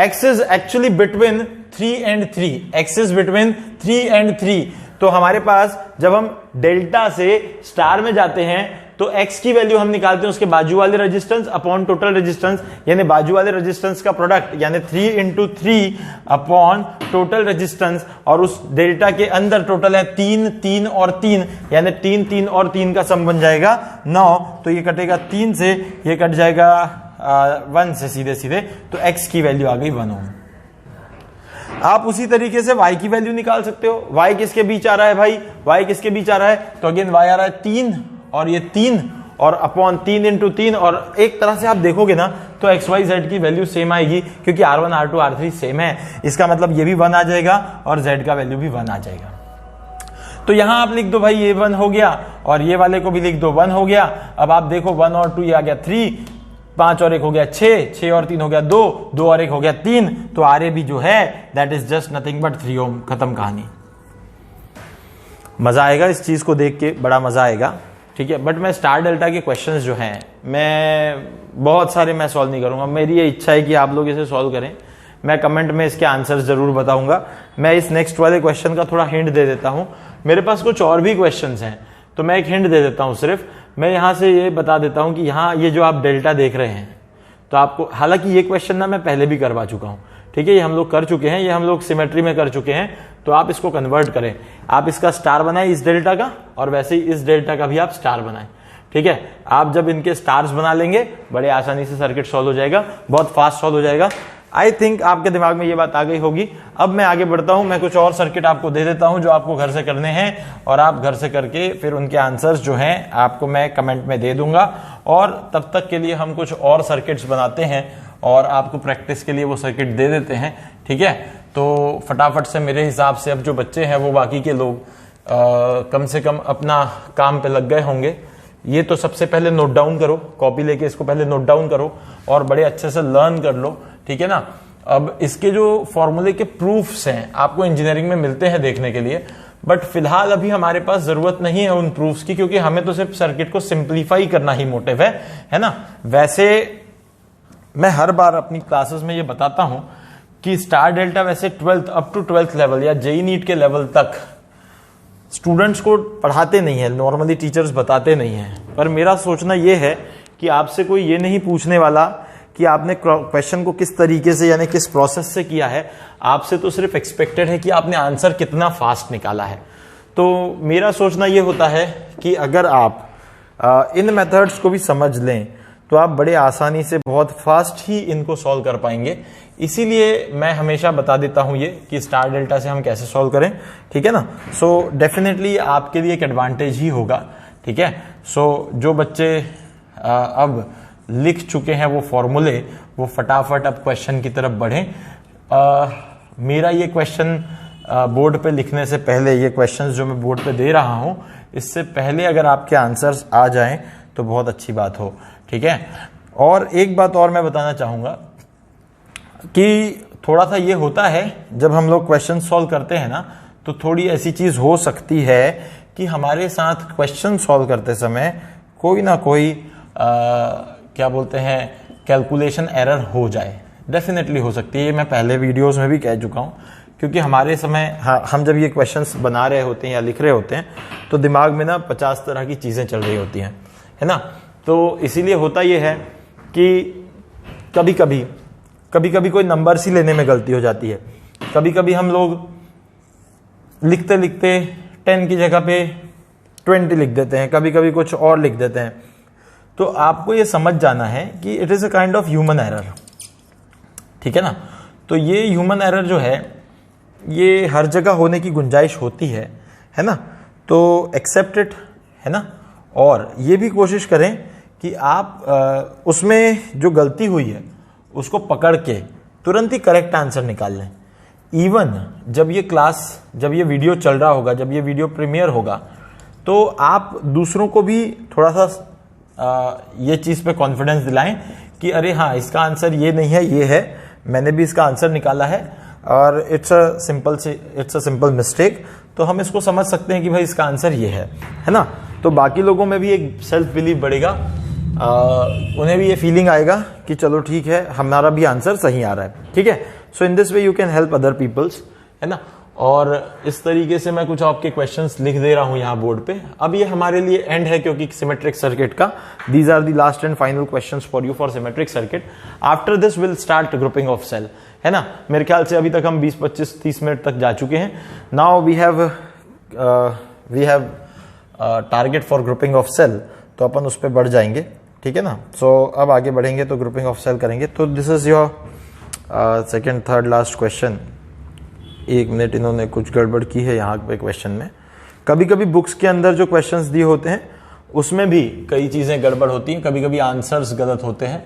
x is actually between 3 and 3, x is between 3 and 3। तो हमारे पास जब हम डेल्टा से स्टार में जाते हैं तो x की वैल्यू हम निकालते हैं उसके बाजू वाले रेजिस्टेंस अपॉन टोटल रेजिस्टेंस, यानी बाजू वाले रेजिस्टेंस का प्रोडक्ट, यानी 3 into 3 अपॉन टोटल रेजिस्टेंस, और उस डेल्टा के अंदर टोटल है 3, 3 और 3, यानी 3, 3 और 3 का सम बन जाएगा 9। तो ये कटेगा 3 से, ये कट जाएगा 1 से सीधे सीधे, तो x की वैल्यू आ गई 1 ओम। आप उसी तरीके से y की वैल्यू निकाल सकते हो। y किसके बीच आ रहा है भाई, y किसके बीच आ रहा है, तो अगेन y आ रहा है 3, और ये 3 और अपॉन 3 into 3, और एक तरह से आप देखोगे ना तो x, y, z की वैल्यू सेम आएगी क्योंकि R1, R2, R3 सेम है। इसका मतलब ये भी 1 आ जाएगा और z का वैल्यू भी 1 आ जाएगा। तो यहां आप लिख दो भाई ये 1 हो गया, और ये वाले को भी लिख दो 1 हो गया। अब आप देखो 1 और 2 ये आ गया 3, 5 और 1 हो गया 6, 6 और 3 हो गया 2, 2 और 1 हो गया 3, तो RA भी जो है that is just nothing but 3 ओम, खत्म कहानी। मजा आएगा इस चीज को देख के, बड़ा मजा आएगा, ठीक है। बट मैं स्टार डेल्टा के क्वेश्चंस जो हैं मैं बहुत सारे मैं सॉल्व नहीं करूंगा, मेरी ये इच्छा है कि आप लोग इसे सॉल्व करें। मैं कमेंट में इसके आंसर्स जरूर बताऊंगा। मैं इस नेक्स्ट वाले क्वेश्चन का थोड़ा हिंट दे देता हूं, मेरे पास कुछ और भी क्वेश्चंस हैं तो मैं एक हिंट दे देता हूं। सिर्फ मैं यहां से ये बता देता हूं कि यहाँ ये जो आप डेल्टा देख रहे हैं, तो आपको, हालांकि ये क्वेश्चन ना मैं पहले भी करवा चुका हूं, ठीक है, ये हम लोग कर चुके हैं, ये हम लोग सिमेट्री में कर चुके हैं, तो आप इसको कन्वर्ट करें, आप इसका स्टार बनाएं इस डेल्टा का, और वैसे ही इस डेल्टा का भी आप स्टार बनाएं, ठीक है। आप जब इनके स्टार्स बना लेंगे बड़े आसानी से सर्किट सॉल्व हो जाएगा, बहुत फास्ट सॉल्व हो जाएगा। आई थिंक आपके दिमाग में ये बात आ गई होगी। अब मैं आगे बढ़ता हूं, मैं कुछ और सर्किट आपको दे देता हूं जो आपको घर से करने हैं, और आप घर से करके फिर उनके आंसर्स जो हैं आपको मैं कमेंट में दे दूंगा, और तब तक के लिए हम कुछ और सर्किट्स बनाते हैं और आपको प्रैक्टिस के लिए वो सर्किट दे देते हैं, ठीक है। तो फटाफट से मेरे हिसाब से अब जो बच्चे हैं वो बाकी के लोग कम से कम अपना काम पे लग गए होंगे। ये तो सबसे पहले नोट डाउन करो, कॉपी लेके इसको पहले नोट डाउन करो और बड़े अच्छे से लर्न कर लो, ठीक है ना। अब इसके जो फॉर्मूले के प्रूफ्स हैं आपको इंजीनियरिंग में मिलते हैं देखने के लिए, बट फिलहाल अभी हमारे पास जरूरत नहीं है उन प्रूफ्स की, क्योंकि हमें तो सिर्फ सर्किट को सिंप्लीफाई करना ही मोटिव है ना। वैसे मैं हर बार अपनी क्लासेस में ये बताता हूं कि स्टार डेल्टा वैसे 12th up to 12th level या जेई नीट के लेवल तक स्टूडेंट्स को पढ़ाते नहीं है, नॉर्मली टीचर्स बताते नहीं हैं। पर मेरा सोचना यह है कि आपसे कोई ये नहीं पूछने वाला कि आपने क्वेश्चन को किस तरीके से यानी किस प्रोसेस से किया है, आपसे तो सिर्फ एक्सपेक्टेड है कि आपने आंसर कितना फास्ट निकाला है। तो मेरा सोचना यह होता है कि अगर आप इन मेथड्स को भी समझ लें तो आप बड़े आसानी से बहुत फास्ट ही इनको सॉल्व कर पाएंगे। इसीलिए मैं हमेशा बता देता हूं ये कि स्टार डेल्टा से हम कैसे सॉल्व करें, ठीक है ना। सो डेफिनेटली आपके लिए एक एडवांटेज ही होगा, ठीक है। सो जो बच्चे अब लिख चुके हैं वो फॉर्मूले, वो फटाफट अब क्वेश्चन की तरफ बढ़ें। मेरा ये क्वेश्चन बोर्ड पे लिखने से पहले, ये क्वेश्चंस जो मैं बोर्ड पे दे रहा हूं, इससे पहले अगर आपके आंसर्स आ जाएं तो बहुत अच्छी बात हो, ठीक है। और एक बात और मैं बताना चाहूंगा कि थोड़ा सा ये होता है जब हम लोग क्वेश्चन सॉल्व करते हैं ना, तो थोड़ी ऐसी चीज हो सकती है कि हमारे साथ क्वेश्चन सॉल्व करते समय कोई ना कोई क्या बोलते हैं कैलकुलेशन एरर हो जाए। डेफिनेटली हो सकती है, मैं पहले वीडियोस में भी कह चुका हूं, क्योंकि हमारे समय हम जब ये क्वेश्चंस बना रहे होते हैं या लिख रहे होते हैं तो दिमाग में ना 50 तरह की चीजें चल रही होती हैं, है ना। तो इसीलिए होता ये है कि कभी कभी कोई नंबर सी लेने में गलती हो जाती है। कभी कभी हम लोग लिखते लिखते 10 की जगह पे 20 लिख देते हैं, कभी कभी कुछ और लिख देते हैं। तो आपको ये समझ जाना है कि it is a kind of human error, ठीक है ना। तो ये ह्यूमन एरर जो है ये हर जगह होने की गुंजाइश होती है ना। तो एक्सेप्ट इट, है ना। और ये भी कोशिश करें कि आप उसमें जो गलती हुई है उसको पकड़ के तुरंत ही करेक्ट आंसर निकाल लें। इवन जब ये वीडियो चल रहा होगा, जब ये वीडियो प्रीमियर होगा, तो आप दूसरों को भी थोड़ा सा ये चीज पे कॉन्फिडेंस दिलाएं कि अरे हाँ, इसका आंसर ये नहीं है, ये है, मैंने भी इसका आंसर निकाला है और इट्स अ सिंपल मिस्टेक। तो हम इसको समझ सकते हैं कि भाई इसका आंसर ये है ना। तो बाकी लोगों में भी एक सेल्फ बिलीव बढ़ेगा, उन्हें भी ये फीलिंग आएगा कि चलो ठीक है, हमारा भी आंसर सही आ रहा है, ठीक है। So in this way you can help other peoples, है ना। और इस तरीके से मैं कुछ आपके क्वेश्चंस लिख दे रहा हूं यहाँ बोर्ड पे। अब ये हमारे लिए एंड है क्योंकि सिमेट्रिक सर्किट का। These are the last and final questions for you for symmetric circuit. After this will start grouping of cell, है ना। मेरे ख्याल से अभी तक हम 20, 25, 30 मिनट तक जा चुके हैं। Now we have target for grouping of cell, तो अपन उस पर बढ़ जाएंगे, ठीक है ना। सो अब आगे बढ़ेंगे तो ग्रुपिंग ऑफ सेल करेंगे। तो this is your second third last question. 1 minute, इन्होंने कुछ गड़बड़ की है यहाँ पे क्वेश्चन में। कभी कभी बुक्स के अंदर जो क्वेश्चंस दिए होते हैं उसमें भी कई चीजें गड़बड़ होती हैं, कभी कभी आंसर्स गलत होते हैं।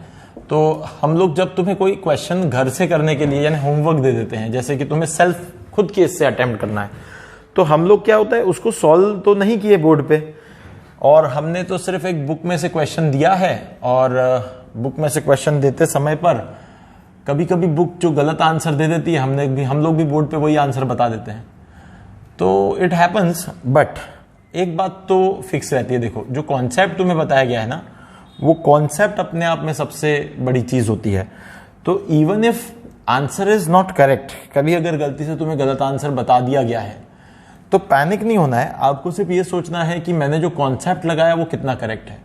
तो हम लोग जब तुम्हें कोई क्वेश्चन घर से करने के लिए यानी होमवर्क दे देते हैं, जैसे कि तुम्हें सेल्फ खुद के इससे अटेम्प्ट करना है, तो हम लोग क्या होता है उसको सॉल्व तो नहीं किए बोर्ड पे, और हमने तो सिर्फ एक बुक में से क्वेश्चन दिया है। और बुक में से क्वेश्चन देते समय पर कभी कभी बुक जो गलत आंसर दे देती है, हम लोग भी बोर्ड पे वही आंसर बता देते हैं। तो इट हैपन्स, बट एक बात तो फिक्स रहती है, देखो जो कॉन्सेप्ट तुम्हें बताया गया है ना, वो कॉन्सेप्ट अपने आप में सबसे बड़ी चीज होती है। तो even if answer is not correct, कभी अगर गलती से तुम्हें गलत आंसर बता दिया गया है तो पैनिक नहीं होना है। आपको सिर्फ ये सोचना है कि मैंने जो कॉन्सेप्ट लगाया वो कितना करेक्ट है,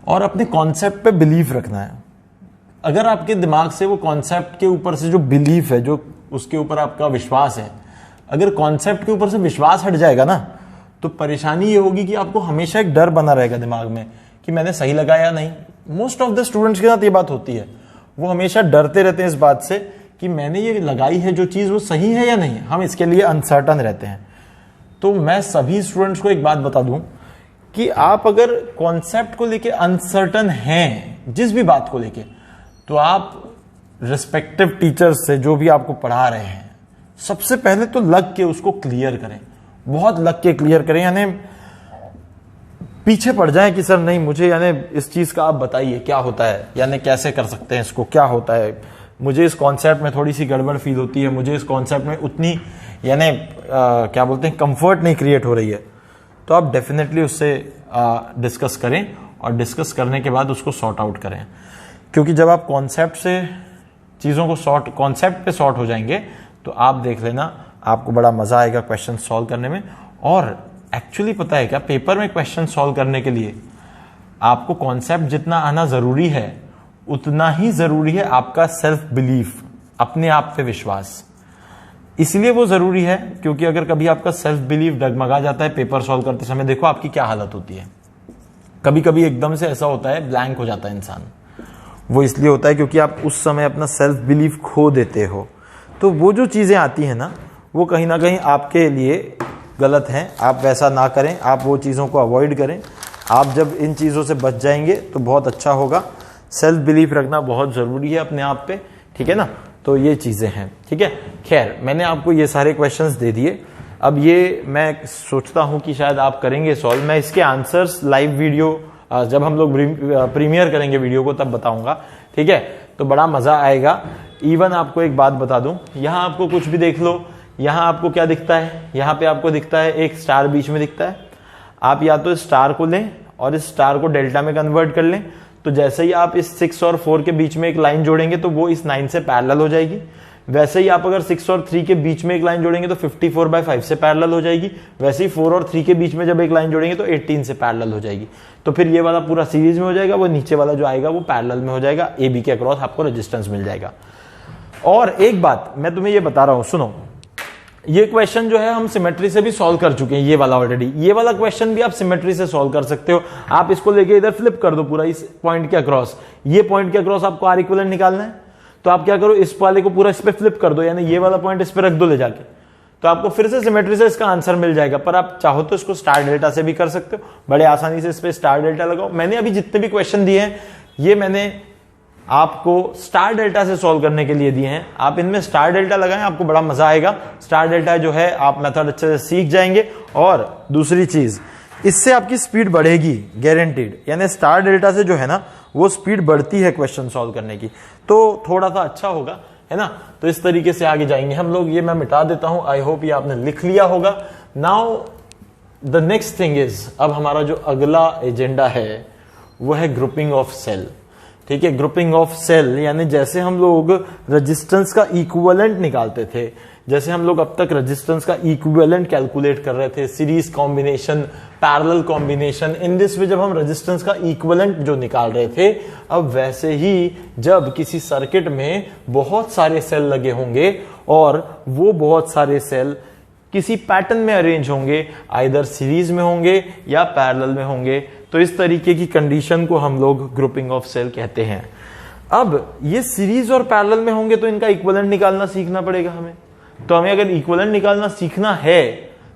और अपने कॉन्सेप्ट पे बिलीव रखना है। अगर आपके दिमाग से वो कॉन्सेप्ट के ऊपर से जो बिलीफ है, जो उसके ऊपर आपका विश्वास है, अगर कॉन्सेप्ट के ऊपर से विश्वास हट जाएगा ना, तो परेशानी ये होगी कि आपको हमेशा एक डर बना रहेगा दिमाग में कि मैंने सही लगाया नहीं। मोस्ट ऑफ द स्टूडेंट्स के साथ ये बात होती है, वो हमेशा डरते रहते हैं इस बात से कि मैंने ये लगाई है जो चीज वो सही है या नहीं, हम इसके लिए अनसर्टन रहते हैं। तो मैं सभी स्टूडेंट्स को एक बात बता दूं कि आप अगर कॉन्सेप्ट को लेके अनसर्टन हैं, जिस भी बात को लेके, तो आप रिस्पेक्टिव टीचर्स से, जो भी आपको पढ़ा रहे हैं, सबसे पहले तो लग के उसको क्लियर करें, बहुत लग के क्लियर करें। यानी पीछे पड़ जाए कि सर नहीं, मुझे यानी इस चीज का आप बताइए क्या होता है, यानी कैसे कर सकते हैं इसको, क्या होता है, मुझे इस कॉन्सेप्ट में थोड़ी सी गड़बड़ फील होती है, मुझे इस कॉन्सेप्ट में उतनी यानी क्या बोलते हैं, कंफर्ट नहीं क्रिएट हो रही है। तो आप डेफिनेटली उससे डिस्कस करें, और डिस्कस करने के बाद उसको सॉर्ट आउट करें। क्योंकि जब आप कॉन्सेप्ट से चीज़ों को कॉन्सेप्ट पे सॉर्ट हो जाएंगे, तो आप देख लेना, आपको बड़ा मजा आएगा क्वेश्चन सॉल्व करने में। और एक्चुअली पता है क्या, पेपर में क्वेश्चन सॉल्व करने के लिए आपको कॉन्सेप्ट जितना आना जरूरी है, उतना ही जरूरी है आपका सेल्फ बिलीफ, अपने आप पे विश्वास। इसलिए वो जरूरी है क्योंकि अगर कभी आपका सेल्फ बिलीफ डगमगा जाता है पेपर सॉल्व करते समय, देखो आपकी क्या हालत होती है। कभी कभी एकदम से ऐसा होता है, ब्लैंक हो जाता है इंसान। वो इसलिए होता है क्योंकि आप उस समय अपना सेल्फ बिलीफ खो देते हो। तो वो जो चीजें आती हैं ना, वो कहीं ना कहीं आपके लिए गलत हैं। आप वैसा ना करें, आप वो चीज़ों को अवॉइड करें। आप जब इन चीज़ों से बच जाएंगे तो बहुत अच्छा होगा। सेल्फ बिलीफ रखना बहुत ज़रूरी है अपने आप पे, ठीक है ना। तो ये चीज़ें हैं, ठीक है। खैर, मैंने आपको ये सारे क्वेश्चंस दे दिए। अब ये मैं सोचता हूँ कि शायद आप करेंगे सॉल्व। मैं इसके आंसर्स लाइव वीडियो जब हम लोग प्रीमियर करेंगे वीडियो को तब बताऊंगा, ठीक है। तो बड़ा मज़ा आएगा। इवन आपको एक बात बता दूं, यहाँ आपको कुछ भी देख लो, यहाँ आपको क्या दिखता है, यहाँ पे आपको दिखता है एक स्टार बीच में दिखता है। आप या तो इस स्टार को लें और इस स्टार को डेल्टा में कन्वर्ट कर लें। तो जैसे ही आप इस 6 और 4 के बीच में एक लाइन जोड़ेंगे तो वो इस 9 से पैरेलल हो जाएगी। वैसे ही आप अगर 6 और 3 के बीच में एक लाइन जोड़ेंगे तो 54/5 से पैरेलल हो जाएगी, वैसे ही 4 और 3 के बीच में जब एक लाइन जोड़ेंगे तो 18 से पैरेलल हो जाएगी। तो फिर ये वाला पूरा सीरीज में हो जाएगा, वो नीचे वाला जो आएगा वो पैरेलल में हो जाएगा, ए बी के अक्रॉस आपको रेजिस्टेंस मिल जाएगा। और एक बात मैं तुम्हें ये बता रहा हूं, सुनो, ये क्वेश्चन जो है हम सिमेट्री से भी सॉल्व कर चुके हैं, ये वाला ऑलरेडी। ये वाला क्वेश्चन भी आप सिमेट्री से सॉल्व कर सकते हो। आप इसको लेके इधर फ्लिप कर दो पूरा इस पॉइंट के अक्रॉस, ये पॉइंट के अक्रॉस आपको आर इक्विवेलेंट निकालना है, तो आप क्या करो, इस वाले को पूरा इस पे फ्लिप कर दो, यानी ये वाला पॉइंट इस पे रख दो ले जाके, तो आपको फिर से सिमेट्री से इसका आंसर मिल जाएगा। पर आप चाहो तो इसको स्टार डेल्टा से भी कर सकते हो, बड़े आसानी से इस पे स्टार डेल्टा लगाओ। मैंने अभी जितने भी क्वेश्चन दिए हैं ये मैंने आपको स्टार डेल्टा से सॉल्व करने के लिए दिए हैं। आप इनमें स्टार डेल्टा लगाएं, आपको बड़ा मजा आएगा। स्टार डेल्टा जो है आप मेथड अच्छे से सीख जाएंगे। और दूसरी चीज, इससे आपकी स्पीड बढ़ेगी गारंटीड, यानी स्टार डेल्टा से जो है ना वो स्पीड बढ़ती है क्वेश्चन सॉल्व करने की, तो थोड़ा सा अच्छा होगा, है ना। तो इस तरीके से आगे जाएंगे हम लोग। ये मैं मिटा देता हूं, आई होप ये आपने लिख लिया होगा। Now the next thing is, अब हमारा जो अगला एजेंडा है वो है ग्रुपिंग ऑफ सेल। ठीक है, ग्रुपिंग ऑफ सेल यानी जैसे हम लोग रेजिस्टेंस का इक्विवेलेंट निकालते थे, जैसे हम लोग अब तक रेजिस्टेंस का इक्विवेलेंट कैलकुलेट कर रहे थे, series combination, parallel combination, in this वे जब हम रेजिस्टेंस का इक्विवेलेंट जो निकाल रहे थे, अब वैसे ही जब किसी सर्किट में बहुत सारे सेल लगे होंगे और वो बहुत सारे सेल किसी पैटर्न में अरेंज होंगे, आइदर सीरीज में होंगे या पैरेलल में होंगे, तो इस तरीके की कंडीशन को हम लोग ग्रुपिंग ऑफ सेल कहते हैं। अब ये सीरीज और पैरेलल में होंगे तो इनका इक्विवेलेंट निकालना सीखना पड़ेगा हमें। तो हमें अगर इक्विवेलेंट निकालना सीखना है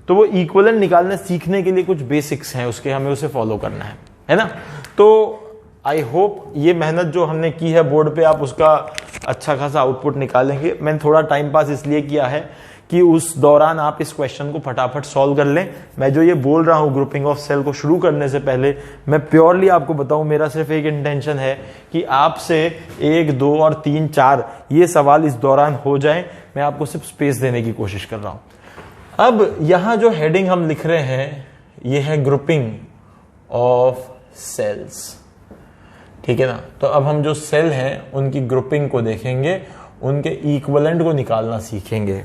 तो वो इक्विवेलेंट निकालने सीखने के लिए कुछ बेसिक्स हैं, उसके हमें उसे फॉलो करना है ना। तो आई होप ये मेहनत जो हमने की है बोर्ड पे, आप उसका अच्छा खासा आउटपुट निकालेंगे। मैंने थोड़ा टाइम पास इसलिए किया है कि उस दौरान आप इस क्वेश्चन को फटाफट सॉल्व कर लें। मैं जो ये बोल रहा हूं ग्रुपिंग ऑफ सेल को शुरू करने से पहले मैं प्योरली आपको बताऊं, मेरा सिर्फ एक इंटेंशन है कि आपसे 1, 2 और 3, 4 ये सवाल इस दौरान हो जाएं। मैं आपको सिर्फ स्पेस देने की कोशिश कर रहा हूं। अब यहां जो हेडिंग हम लिख रहे हैं ये है ग्रुपिंग ऑफ सेल्स, ठीक है ना। तो अब हम जो सेल हैं उनकी ग्रुपिंग को देखेंगे, उनके इक्विवेलेंट को निकालना सीखेंगे।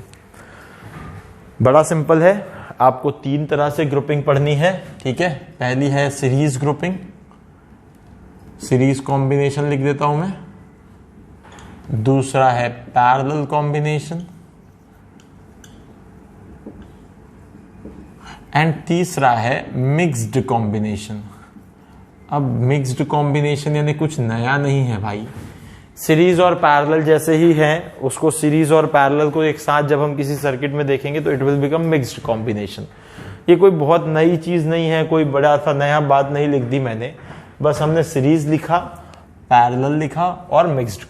बड़ा सिंपल है, आपको 3 तरह से ग्रुपिंग पढ़नी है, ठीक है। पहली है सीरीज ग्रुपिंग, सीरीज कॉम्बिनेशन लिख देता हूं मैं। दूसरा है पैरेलल कॉम्बिनेशन एंड तीसरा है मिक्स्ड कॉम्बिनेशन। अब मिक्स्ड कॉम्बिनेशन यानी कुछ नया नहीं है भाई, सीरीज और पैरेलल जैसे ही हैं, उसको सीरीज और पैरेलल को एक साथ जब हम किसी सर्किट में देखेंगे तो it will become mixed combination. ये कोई बहुत नई चीज नहीं है, कोई बड़ा सा नया बात नहीं लिख दी मैंने, बस हमने सीरीज लिखा, पैरेलल लिखा और मिक्स्ड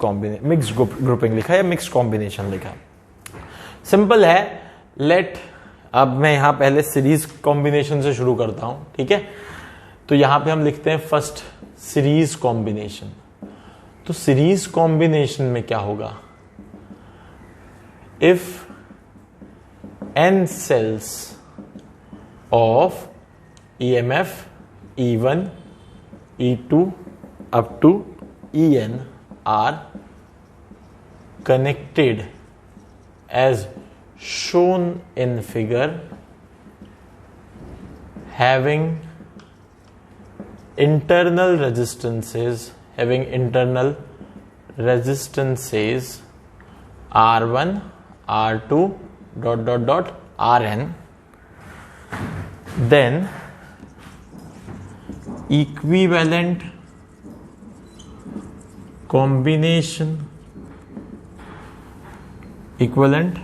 ग्रुपिंग लिखा या मिक्स्ड कॉम्बिनेशन लिखा। सिंपल है। लेट, अब मैं यहां पहले सीरीज कॉम्बिनेशन से शुरू करता हूं, ठीक है। तो यहां पे हम लिखते हैं फर्स्ट सीरीज कॉम्बिनेशन। तो सीरीज कॉम्बिनेशन में क्या होगा, if n cells of EMF E1, E2 up to En are connected as shown in figure, having internal resistances R1, R2, ... Rn, then equivalent combination, equivalent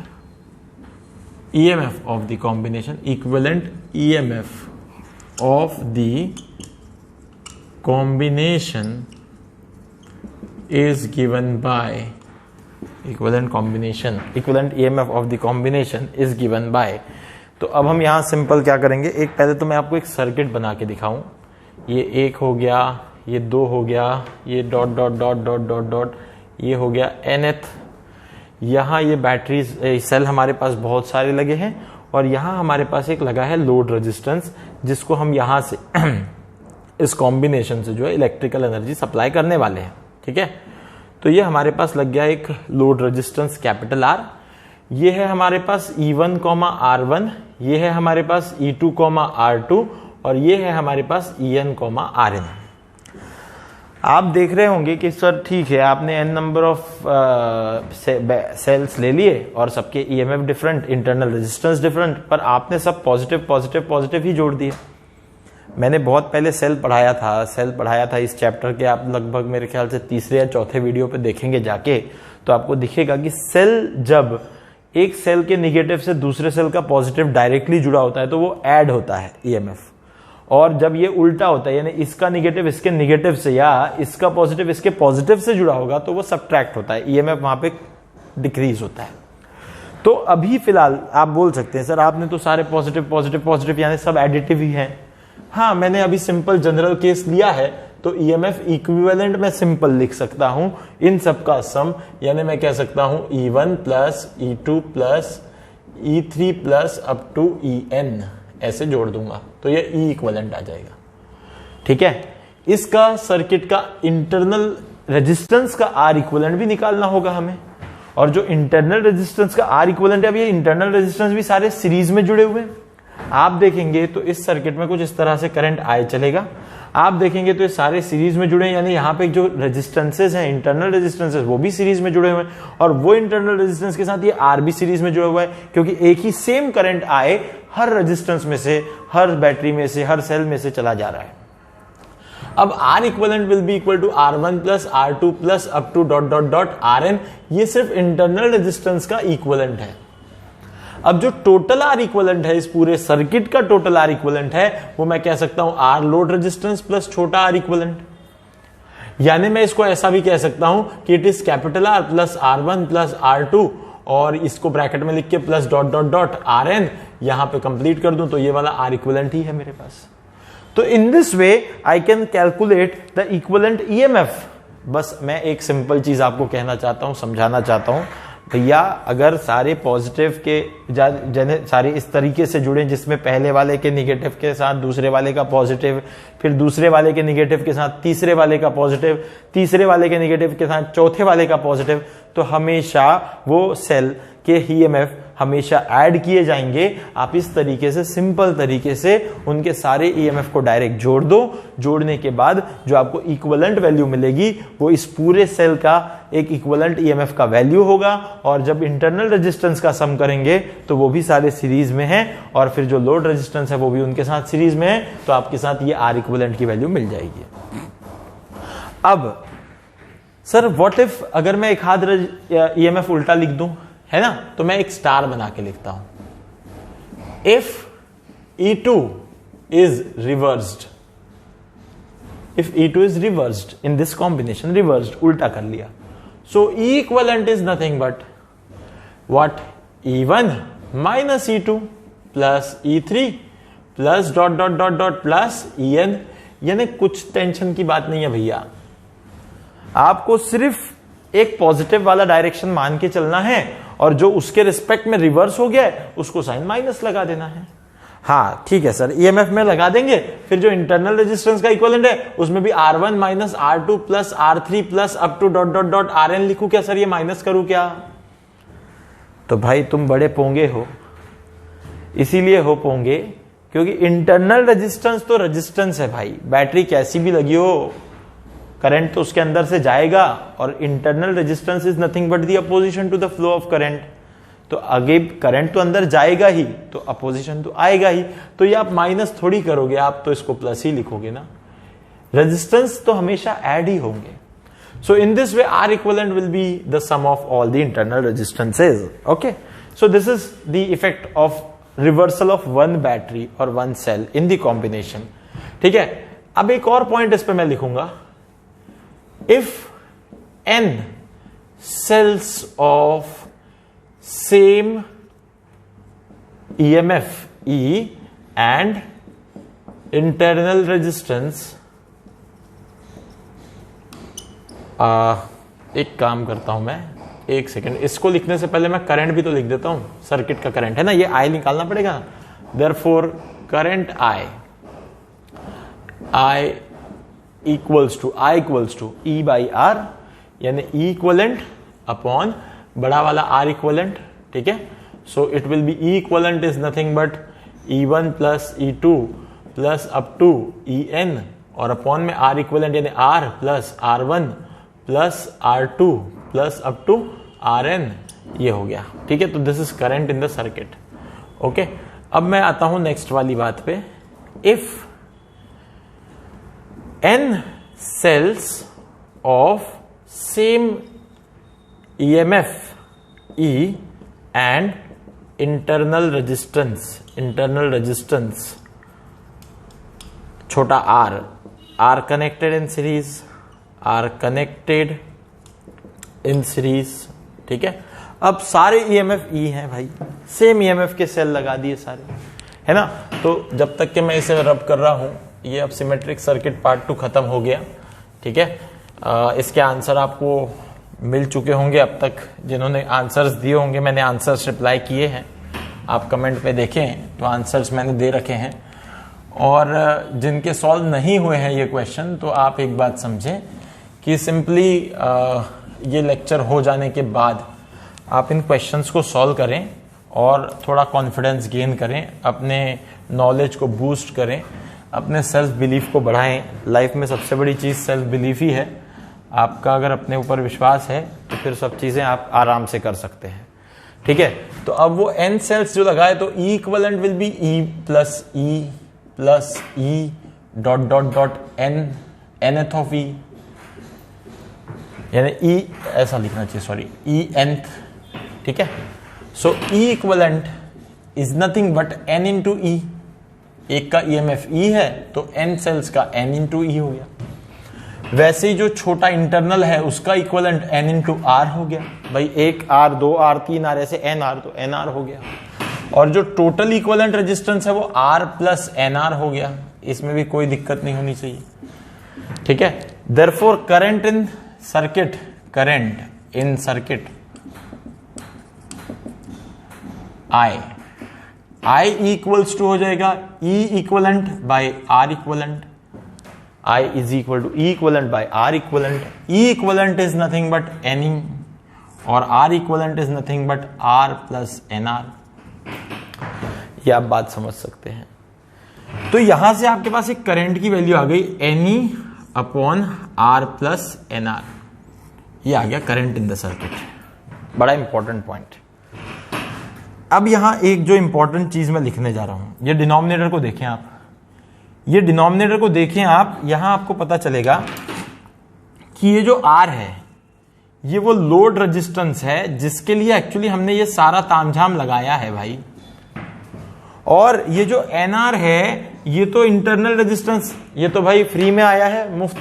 EMF of the combination, equivalent EMF of the combination is given by, equivalent EMF of the combination is given by। तो अब हम यहां simple क्या करेंगे, एक पहले तो मैं आपको एक सर्किट बना के दिखाऊं। ये 1 हो गया, ये 2 हो गया, ये ... ये हो गया nth। यहां ये बैटरी सेल हमारे पास बहुत सारे लगे हैं और यहां हमारे पास एक लगा है लोड रेजिस्टेंस, जिसको हम यहां से इस कॉम्बिनेशन से जो है इलेक्ट्रिकल एनर्जी सप्लाई करने वाले हैं, ठीक है। तो ये हमारे पास लग गया एक लोड रेजिस्टेंस कैपिटल आर, ये है हमारे पास E1 R1, ये है हमारे पास E2 R2 और ये है हमारे पास En Rn। आप देख रहे होंगे कि सर ठीक है, आपने n नंबर ऑफ सेल्स ले लिए और सबके EMF different, internal resistance different, पर आपने सब पॉजिटिव पॉजिटिव पॉजिटिव ही जोड़ दिया। मैंने बहुत पहले सेल पढ़ाया था इस चैप्टर के, आप लगभग मेरे ख्याल से तीसरे या चौथे वीडियो पे देखेंगे जाके, तो आपको दिखेगा कि सेल जब एक सेल के निगेटिव से दूसरे सेल का पॉजिटिव डायरेक्टली जुड़ा होता है तो वो ऐड होता है EMF, और जब ये उल्टा होता है यानी इसका निगेटिव इसके निगेटिव से या इसका पॉजिटिव इसके पॉजिटिव से जुड़ा होगा तो वो सब्ट्रैक्ट होता है, EMF वहां पे डिक्रीज होता है। तो अभी फिलहाल आप बोल सकते हैं सर आपने तो सारे पॉजिटिव पॉजिटिव पॉजिटिव यानी सब एडिटिव ही हैं। हाँ, मैंने अभी सिंपल जनरल केस लिया है तो EMF इक्विवेलेंट मैं सिंपल लिख सकता हूं इन सब का सम, यानी मैं कह सकता हूं E1 plus E2 plus E3 plus up to En, ऐसे जोड़ दूंगा तो ये E इक्विवेलेंट आ जाएगा। ठीक है, इसका सर्किट का इंटरनल रेजिस्टेंस का R इक्विवेलेंट भी निकालना होगा हमें, और जो इंटरनल रेजिस्टेंस का R इक्विवेलेंट है, अब ये इंटरनल रेजिस्टेंस भी सारे सीरीज में जुड़े हुए हैं। आप देखेंगे तो इस सर्किट में कुछ इस तरह से करंट I चलेगा, आप देखेंगे तो ये सारे सीरीज में जुड़े हैं, यानी यहाँ पे जो रेजिस्टेंसेस हैं, इंटरनल रेजिस्टेंसेस, वो भी सीरीज में जुड़े हुए हैं, और वो इंटरनल रेजिस्टेंस के साथ ये R भी सीरीज में जुड़ा हुआ है, क्योंकि एक ही सेम करंट I हर रेजिस्टेंस में से, हर बैटरी में से, हर सेल में से चला जा रहा है। अब R equivalent will be equal to R1 plus R2 plus up to dot dot dot Rn, ये सिर्फ इंटरनल रेजिस्टेंस का इक्विवेलेंट है। अब जो टोटल R इक्विवेलेंट है, इस पूरे सर्किट का टोटल R इक्विवेलेंट है, वो मैं कह सकता हूं R लोड रेजिस्टेंस प्लस छोटा R इक्विवेलेंट, यानी मैं इसको ऐसा भी कह सकता हूं कि it is capital R plus R1 plus R2, और इसको ब्रैकेट में लिख के plus dot dot dot Rn, यहां पे कंप्लीट कर दूं तो ये वाला R इक्विवेलेंट ही है मेरे पास। तो in this way I can calculate the equivalent EMF। बस मैं एक सिंपल चीज आपको कहना चाहता हूं, समझाना चाहता हूं, भैया अगर सारे पॉजिटिव के सारे इस तरीके से जुड़े जिसमें पहले वाले के निगेटिव के साथ दूसरे वाले का पॉजिटिव, फिर दूसरे वाले के निगेटिव के साथ तीसरे वाले का पॉजिटिव, तीसरे वाले के निगेटिव के साथ चौथे वाले का पॉजिटिव, तो हमेशा वो सेल के EMF हमेशा ऐड किए जाएंगे। आप इस तरीके से सिंपल तरीके से उनके सारे EMF को डायरेक्ट जोड़ दो, जोड़ने के बाद जो आपको इक्विवेलेंट वैल्यू मिलेगी वो इस पूरे सेल का एक इक्विवेलेंट EMF का वैल्यू होगा, और जब इंटरनल रेजिस्टेंस का सम करेंगे तो वो भी सारे सीरीज में हैं, और फिर जो लोड रेजिस्टेंस है वो भी उनके साथ सीरीज में है, तो आपके साथ ये R इक्विवेलेंट की वैल्यू मिल जाएगी। अब सर व्हाट इफ अगर मैं एक हाथ EMF उल्टा लिख दूं, है ना, तो मैं एक स्टार बना के लिखता हूं। If E2 is reversed, if E2 is reversed in this combination, reversed उल्टा कर लिया, सो E equivalent is nothing but what, E1 minus E2 plus E3 plus dot dot dot dot plus En, यानी कुछ tension की बात नहीं है भैया, आपको सिर्फ एक पॉजिटिव वाला डायरेक्शन मान के चलना है, और जो उसके रिस्पेक्ट में रिवर्स हो गया है उसको साइन माइनस लगा देना है। हाँ ठीक है सर, EMF में लगा देंगे, फिर जो इंटरनल रेजिस्टेंस का इक्विवेलेंट है उसमें भी R1 minus R2 plus R3 plus up to dot dot dot Rn लिखूं क्या सर, ये माइनस करूं क्या? तो भाई तुम बड़े पोंगे हो, इसीलिए हो पोंगे क्योंकि इंटरनल रेजिस्टेंस तो रेजिस्टेंस है भाई, बैटरी कैसी भी लगी हो करंट तो उसके अंदर से जाएगा, और internal resistance is nothing but the opposition to the flow of current, तो आगे करंट तो अंदर जाएगा ही तो अपोजिशन तो आएगा ही, तो ये आप माइनस थोड़ी करोगे, आप तो इसको प्लस ही लिखोगे ना, रेजिस्टेंस तो हमेशा ऐड ही होंगे। So in this way R equivalent will be the sum of all the internal resistances. Okay, so this is the effect of reversal of one battery और one cell in the combination. ठीक है, अब एक और point इस पे मैं लिखूंगा, if n cells of same EMF E and internal resistance, एक काम करता हूं मैं, एक सेकेंड, इसको लिखने से पहले मैं करंट भी तो लिख देता हूं, सर्किट का करंट है ना, ये I निकालना पड़ेगा, therefore current I equals to E by R, यानी ई इक्वलेंट अपॉन बड़ा वाला आर इक्वलेंट, ठीक है। So it will be E equivalent is nothing but E1 plus E2 plus up to En और अपॉन में आर इक्वलेंट यानी R plus R1 plus R2 plus up to Rn, ये हो गया, ठीक है। तो this is current in the circuit, okay. अब मैं आता हूं नेक्स्ट वाली बात पे। If n cells of same EMF E and internal resistance छोटा r are connected in series, ठीक है। अब सारे EMF E हैं भाई, सेम EMF के सेल लगा दिए सारे, है ना। तो जब तक कि मैं इसे रब कर रहा हूं, ये अब सिमेट्रिक सर्किट पार्ट 2 खत्म हो गया, ठीक है। इसके आंसर आपको मिल चुके होंगे अब तक, जिन्होंने आंसर्स दिए होंगे, मैंने आंसर्स रिप्लाई किए हैं, आप कमेंट पे देखें तो आंसर्स मैंने दे रखे हैं। और जिनके सॉल्व नहीं हुए हैं ये क्वेश्चन, तो आप एक बात समझें कि सिंपली ये लेक्चर हो जाने के बाद आप इन क्वेश्चंस को सॉल्व करें और थोड़ा कॉन्फिडेंस गेन करें, अपने नॉलेज को बूस्ट करें, अपने सेल्फ बिलीफ को बढ़ाएं। लाइफ में सबसे बड़ी चीज़ सेल्फ बिलीफ ही है। आपका अगर अपने ऊपर विश्वास है तो फिर सब चीज़ें आप आराम से कर सकते हैं, ठीक है। तो अब वो n सेल्स जो लगाए तो E equivalent will be E plus E dot dot dot nth of E, यानी E ऐसा लिखना चाहिए, सॉरी, E nth, ठीक है। सो E equivalent is nothing but n into E। एक का EMF E है तो n सेल्स का n इंटू E हो गया। वैसे ही जो छोटा इंटरनल है उसका इक्वलेंट n इंटू R हो गया भाई, 1 R 2 R 3 R ऐसे n R तो n R हो गया। और जो टोटल इक्वलेंट रेजिस्टेंस है वो R प्लस NR हो गया, इसमें भी कोई दिक्कत नहीं होनी चाहिए, ठीक है। Therefore current in circuit I equals to हो जाएगा E equivalent by R equivalent. I is equal to E equivalent by R equivalent. E equivalent is nothing but NE और R equivalent is nothing but R plus NR। ये आप बात समझ सकते हैं। तो यहां से आपके पास एक करंट की वैल्यू आ गई NE upon R plus NR, ये आ गया करंट इन द सर्किट। बड़ा इंपॉर्टेंट पॉइंट। अब यहां एक जो इंपॉर्टेंट चीज मैं लिखने जा रहा हूं, ये डिनोमिनेटर को देखें आप, ये डिनोमिनेटर को देखें आप, यहां आपको पता चलेगा कि ये जो R है ये वो लोड रेजिस्टेंस है जिसके लिए एक्चुअली हमने ये सारा तामझाम लगाया है भाई। और ये जो NR है ये तो इंटरनल रेजिस्टेंस, ये तो भाई फ्री में आया है, मुफ्त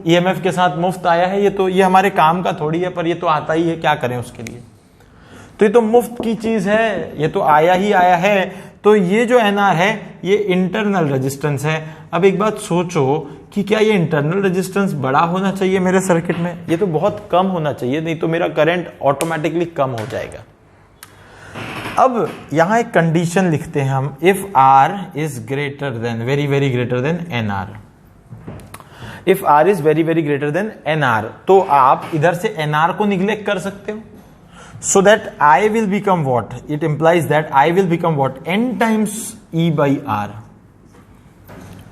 EMF के साथ मुफ्त आया है। ये हमारे काम का थोड़ी है, पर ये तो आता ही है, क्या करें उसके लिए। तो ये तो मुफ्त की चीज है, ये तो आया ही आया है। तो ये जो NR है ये इंटरनल रेजिस्टेंस है। अब एक बात सोचो कि क्या ये इंटरनल रेजिस्टेंस बड़ा होना चाहिए मेरे सर्किट में? ये तो बहुत कम होना चाहिए, नहीं तो मेरा करंट ऑटोमेटिकली कम हो जाएगा। अब यहां एक कंडीशन लिखते हैं हम, if R is greater than, very very greater than NR। If R is very very greater than NR, तो आप इधर से NR को निग्लेक्ट कर सकते हो। So that I will become what? It implies that I will become what? N times E by R.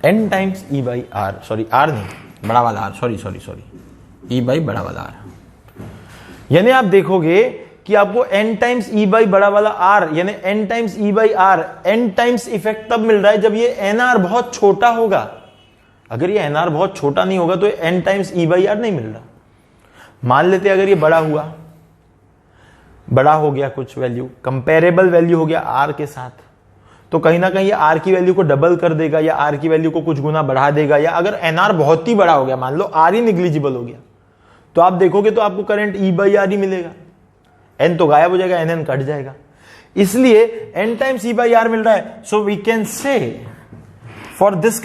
N times E by R. Sorry, R नहीं, बड़ा वाला R. Sorry. E by बड़ा वाला R. यानी आप देखोगे कि आपको N times E by बड़ा वाला R, यानी N times E by R, N times effect तब मिल रहा है जब ये NR बहुत छोटा होगा। अगर ये NR बहुत छोटा नहीं होगा तो N times E by R नहीं मिल रहा। मान लेते अगर ये बड़ा हो गया कुछ वैल्यू, कंपेरेबल वैल्यू हो गया R के साथ, तो कहीं ना कहीं ये R की वैल्यू को डबल कर देगा या R की वैल्यू को कुछ गुना बढ़ा देगा। या अगर NR बहुत ही बड़ा हो गया, मान लो R ही निग्लिजिबल हो गया, तो आप देखोगे तो आपको करंट E by R ही मिलेगा, N तो गायब हो जाएगा, NN कट जाएगा। इसलिए N times E by R मिल रहा है। So we can say for this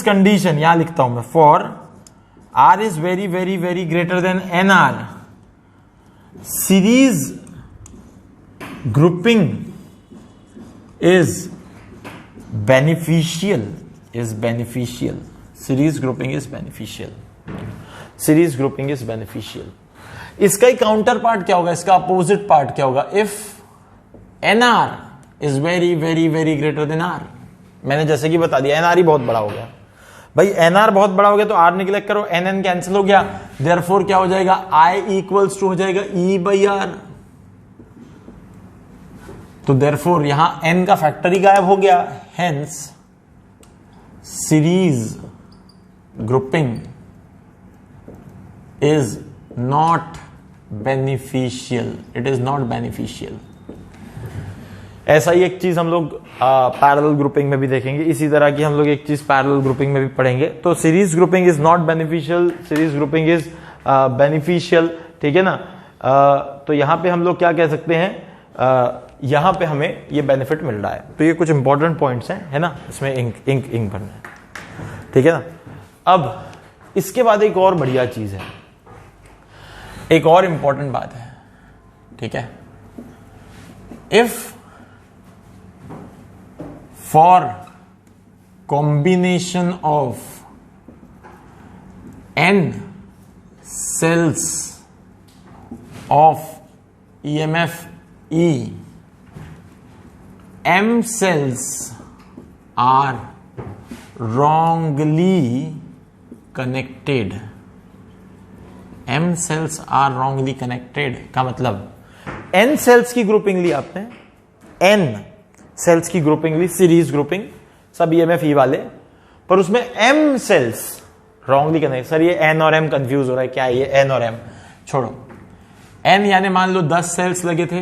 condition यहां लिखता हूं मैं, for R is very very very greater than NR, series grouping is beneficial. Series grouping is beneficial. Series grouping is beneficial. इसका ही counter part क्या होगा, इसका अपोजिट पार्ट क्या होगा, if NR is very very very greater than R. मैंने जैसे कि बता दिया एनआर ही बहुत बड़ा हो गया भाई, एनआर बहुत बड़ा हो गया तो आर निगलेक्ट करो, एन एन कैंसिल हो गया, देयरफॉर क्या हो जाएगा, आई इक्वल्स टू हो जाएगा ई बाई आर। तो देयरफॉर यहां एन का फैक्टर ही गायब हो गया, hence series grouping is not beneficial, it is not beneficial. ऐसा ही एक चीज हम लोग पैरेलल ग्रुपिंग में भी देखेंगे, इसी तरह की हम लोग एक चीज पैरेलल ग्रुपिंग में भी पढ़ेंगे। तो series grouping is not beneficial, series grouping is beneficial, ठीक है ना। तो यहां पे हम लोग क्या कह सकते हैं, यहां पे हमें ये बेनिफिट मिल रहा है। तो ये कुछ इंपॉर्टेंट पॉइंट्स हैं, है ना, इसमें इंक भरना है, ठीक है ना। अब इसके बाद एक और बढ़िया चीज है, एक और इंपॉर्टेंट बात है, ठीक है। If for combination of n cells of EMF E, m cells are wrongly connected, m cells are wrongly connected का मतलब n cells की ग्रुपिंग ली आपने, n सेल्स की ग्रुपिंग ली, सीरीज ग्रुपिंग, सब ईएमएफ ई वाले, पर उसमें M cells wrongly connect. Sir ये एन और एम कंफ्यूज हो रहा है, क्या है ये एन और एम, छोड़ो। एन यानी मान लो 10 सेल्स लगे थे,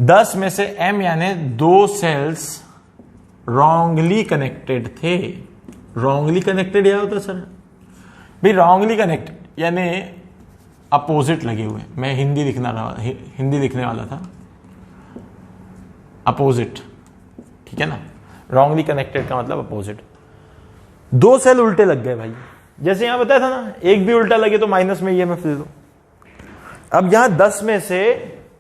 10 में से एम यानी 2 सेल्स रॉन्गली कनेक्टेड थे। रॉन्गली कनेक्टेड क्या होता है सर भाई, रॉन्गली कनेक्टेड यानी अपोजिट लगे हुए। मैं हिंदी लिखने वाला था, अपोजिट, ठीक है ना। रॉन्गली कनेक्टेड का मतलब अपोजिट। 2 सेल उल्टे लग गए भाई, जैसे यहां बताया था ना, एक भी उल्टा लगे तो माइनस में ईएमएफ दे दो। अब यहां 10 में से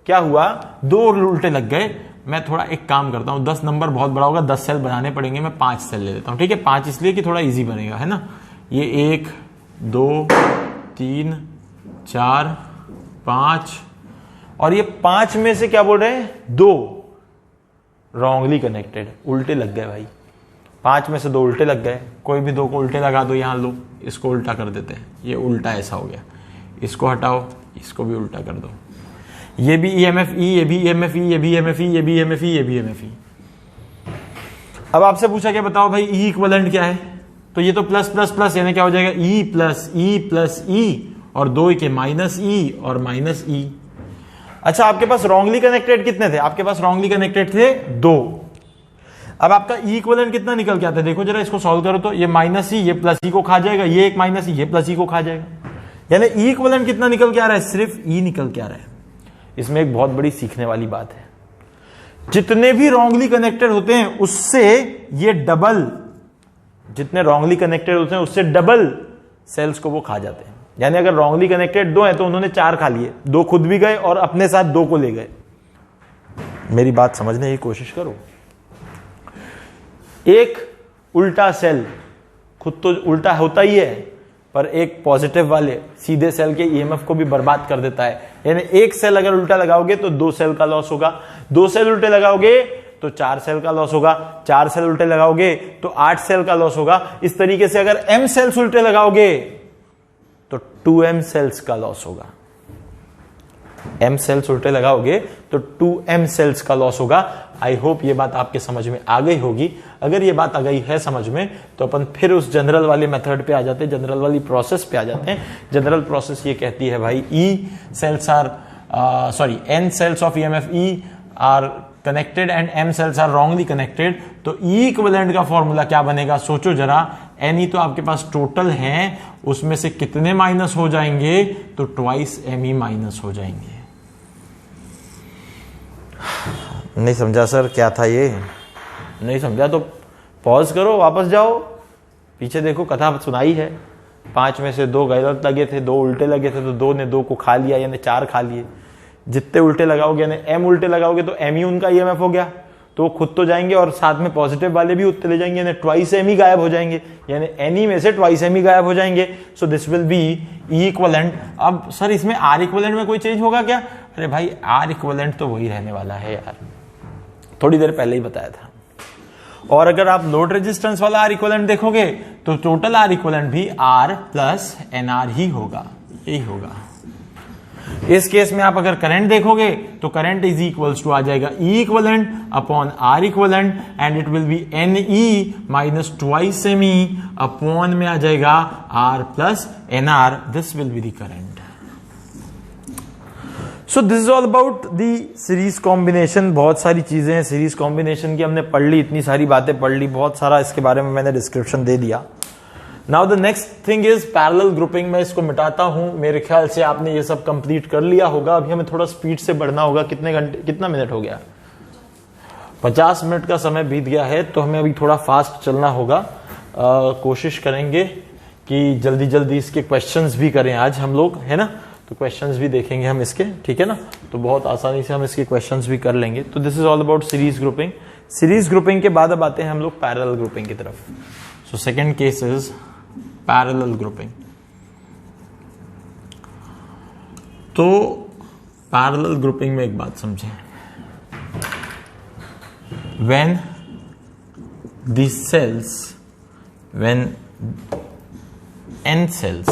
क्या हुआ, 2 उल्टे लग गए। मैं थोड़ा एक काम करता हूं, 10 नंबर बहुत बड़ा होगा, 10 सेल बनाने पड़ेंगे, मैं 5 सेल ले लेता हूं, ठीक है। 5 इसलिए कि थोड़ा इजी बनेगा, है ना। ये 1 2 3 4 5, और ये 5 में से क्या बोल रहे हैं, 2 रॉन्गली कनेक्टेड, उल्टे लग गए भाई। 5 में से 2 उल्टे लग गए, कोई भी 2 को उल्टे लगा दो, यहां लो इसको उल्टा कर देते हैं, ये उल्टा ऐसा हो गया, इसको हटाओ, इसको भी उल्टा कर दो, ये भी ईएमएफ ई, ये भी ईएमएफ ई, ये भी ईएमएफ ई, ये भी ईएमएफ ई, ये भी ईएमएफ ई। अब आपसे पूछा क्या, बताओ भाई ई इक्विवेलेंट क्या है, तो ये तो प्लस प्लस प्लस यानी क्या हो जाएगा, ई प्लस ई और 2 के माइनस ई और माइनस ई। अच्छा आपके पास रॉन्गली कनेक्टेड कितने थे, आपके पास रॉन्गली कनेक्टेड थे 2। अब आपका ई इक्विवेलेंट कितना निकल के आता है, देखो जरा इसको सॉल्व करो तो, ये माइनस ई ये प्लस ई को खा जाएगा, ये एक माइनस ई ये प्लस ई को खा जाएगा, यानी ई इक्विवेलेंट कितना निकल के आ रहा है, सिर्फ ई निकल के आ रहा है। इसमें एक बहुत बड़ी सीखने वाली बात है, जितने भी रॉन्गली कनेक्टेड होते हैं उससे ये डबल, जितने रॉन्गली कनेक्टेड होते हैं उससे डबल सेल्स को वो खा जाते हैं। यानी अगर रॉन्गली कनेक्टेड 2 है तो उन्होंने 4 खा लिए, 2 खुद भी गए और अपने साथ 2 को ले गए। मेरी बात समझने की कोशिश करो। एक उल्टा सेल खुद तो उल्टा होता ही है, पर एक पॉजिटिव वाले सीधे सेल के ईएमएफ को भी बर्बाद कर देता है। यानी एक सेल अगर उल्टा लगाओगे तो 2 सेल का लॉस होगा, 2 सेल उल्टे लगाओगे तो 4 सेल का लॉस होगा, 4 सेल उल्टे लगाओगे तो 8 सेल का लॉस होगा। इस तरीके से अगर m सेल्स उल्टे लगाओगे तो 2m सेल्स का लॉस होगा। m सेल्स उल्टे लगाओगे तो 2m सेल्स का लॉस होगा। आई होप ये बात आपके समझ में आ गई होगी। अगर ये बात आ गई है समझ में तो अपन फिर उस जनरल वाले मेथड पे आ जाते हैं, जनरल वाली प्रोसेस पे आ जाते हैं। जनरल प्रोसेस ये कहती है भाई n cells of EMF E are connected and m cells are wrongly connected। तो E इक्विवेलेंट का फॉर्मूला क्या बनेगा, सोचो जरा। n ही तो आपके पास टोटल है, उसमें से कितने माइनस हो जाएंगे, तो ट्वाइस m ही माइनस हो जाएंगे। नहीं समझा सर क्या था ये, नहीं समझा तो पॉज करो, वापस जाओ, पीछे देखो, कथा सुनाई है। 5 में से 2 गलत लगे थे, 2 उल्टे लगे थे, तो 2 ने 2 को खा लिया, यानी 4 खा लिए। जितने उल्टे लगाओगे यानी m उल्टे लगाओगे तो m ही उनका ईएमएफ हो गया। तो खुद तो जाएंगे और साथ में पॉजिटिव वाले भी उतने ले जाएंगे, यानी ट्वाइस एम ही गायब हो जाएंगे, यानी एनी में से ट्वाइस एम ही गायब हो जाएंगे। So this will B equivalent. अब सर इसमें आर इक्विवेलेंट में कोई चेंज होगा क्या? अरे भाई आर इक्विवेलेंट तो वही रहने वाला है यार, थोड़ी देर पहले ही बताया था। और अगर आप लोड रेजिस्टेंस वाला आर इक्विवेलेंट देखोगे तो टोटल आर इक्विवेलेंट भी आर प्लस एन आर ही होगा, यही होगा। इस केस में आप अगर करंट देखोगे तो करंट इज इक्वल्स टू आ जाएगा E equivalent upon R equivalent and it will be N E minus twice M E upon में आ जाएगा R plus N R. This will be the current. So this is all about the series combination. बहुत सारी चीजें हैं series combination की, हमने पढ़ ली, इतनी सारी बातें पढ़ ली, बहुत सारा इसके बारे में मैंने डिस्क्रिप्शन दे दिया। Now the next thing is parallel grouping. मैं इसको मिटाता हूं, मेरे ख्याल से आपने ये सब कंप्लीट कर लिया होगा। अभी हमें थोड़ा स्पीड से बढ़ना होगा। कितना मिनट हो गया? 50 मिनट का समय बीत गया है, तो हमें अभी थोड़ा फास्ट चलना होगा। कोशिश करेंगे कि जल्दी जल्दी इसके क्वेश्चंस भी करें आज हम लोग, है ना? तो क्वेश्चंस भी देखेंगे हम इसके, ठीक है ना? तो बहुत आसानी से हम इसके क्वेश्चंस भी कर लेंगे। तो this is all about series grouping. Series grouping के बाद अब आते हैं हम लोग पैरेलल ग्रुपिंग की तरफ। So second case is parallel grouping. तो पैरेलल ग्रुपिंग में एक बात समझें, when the cells, when n cells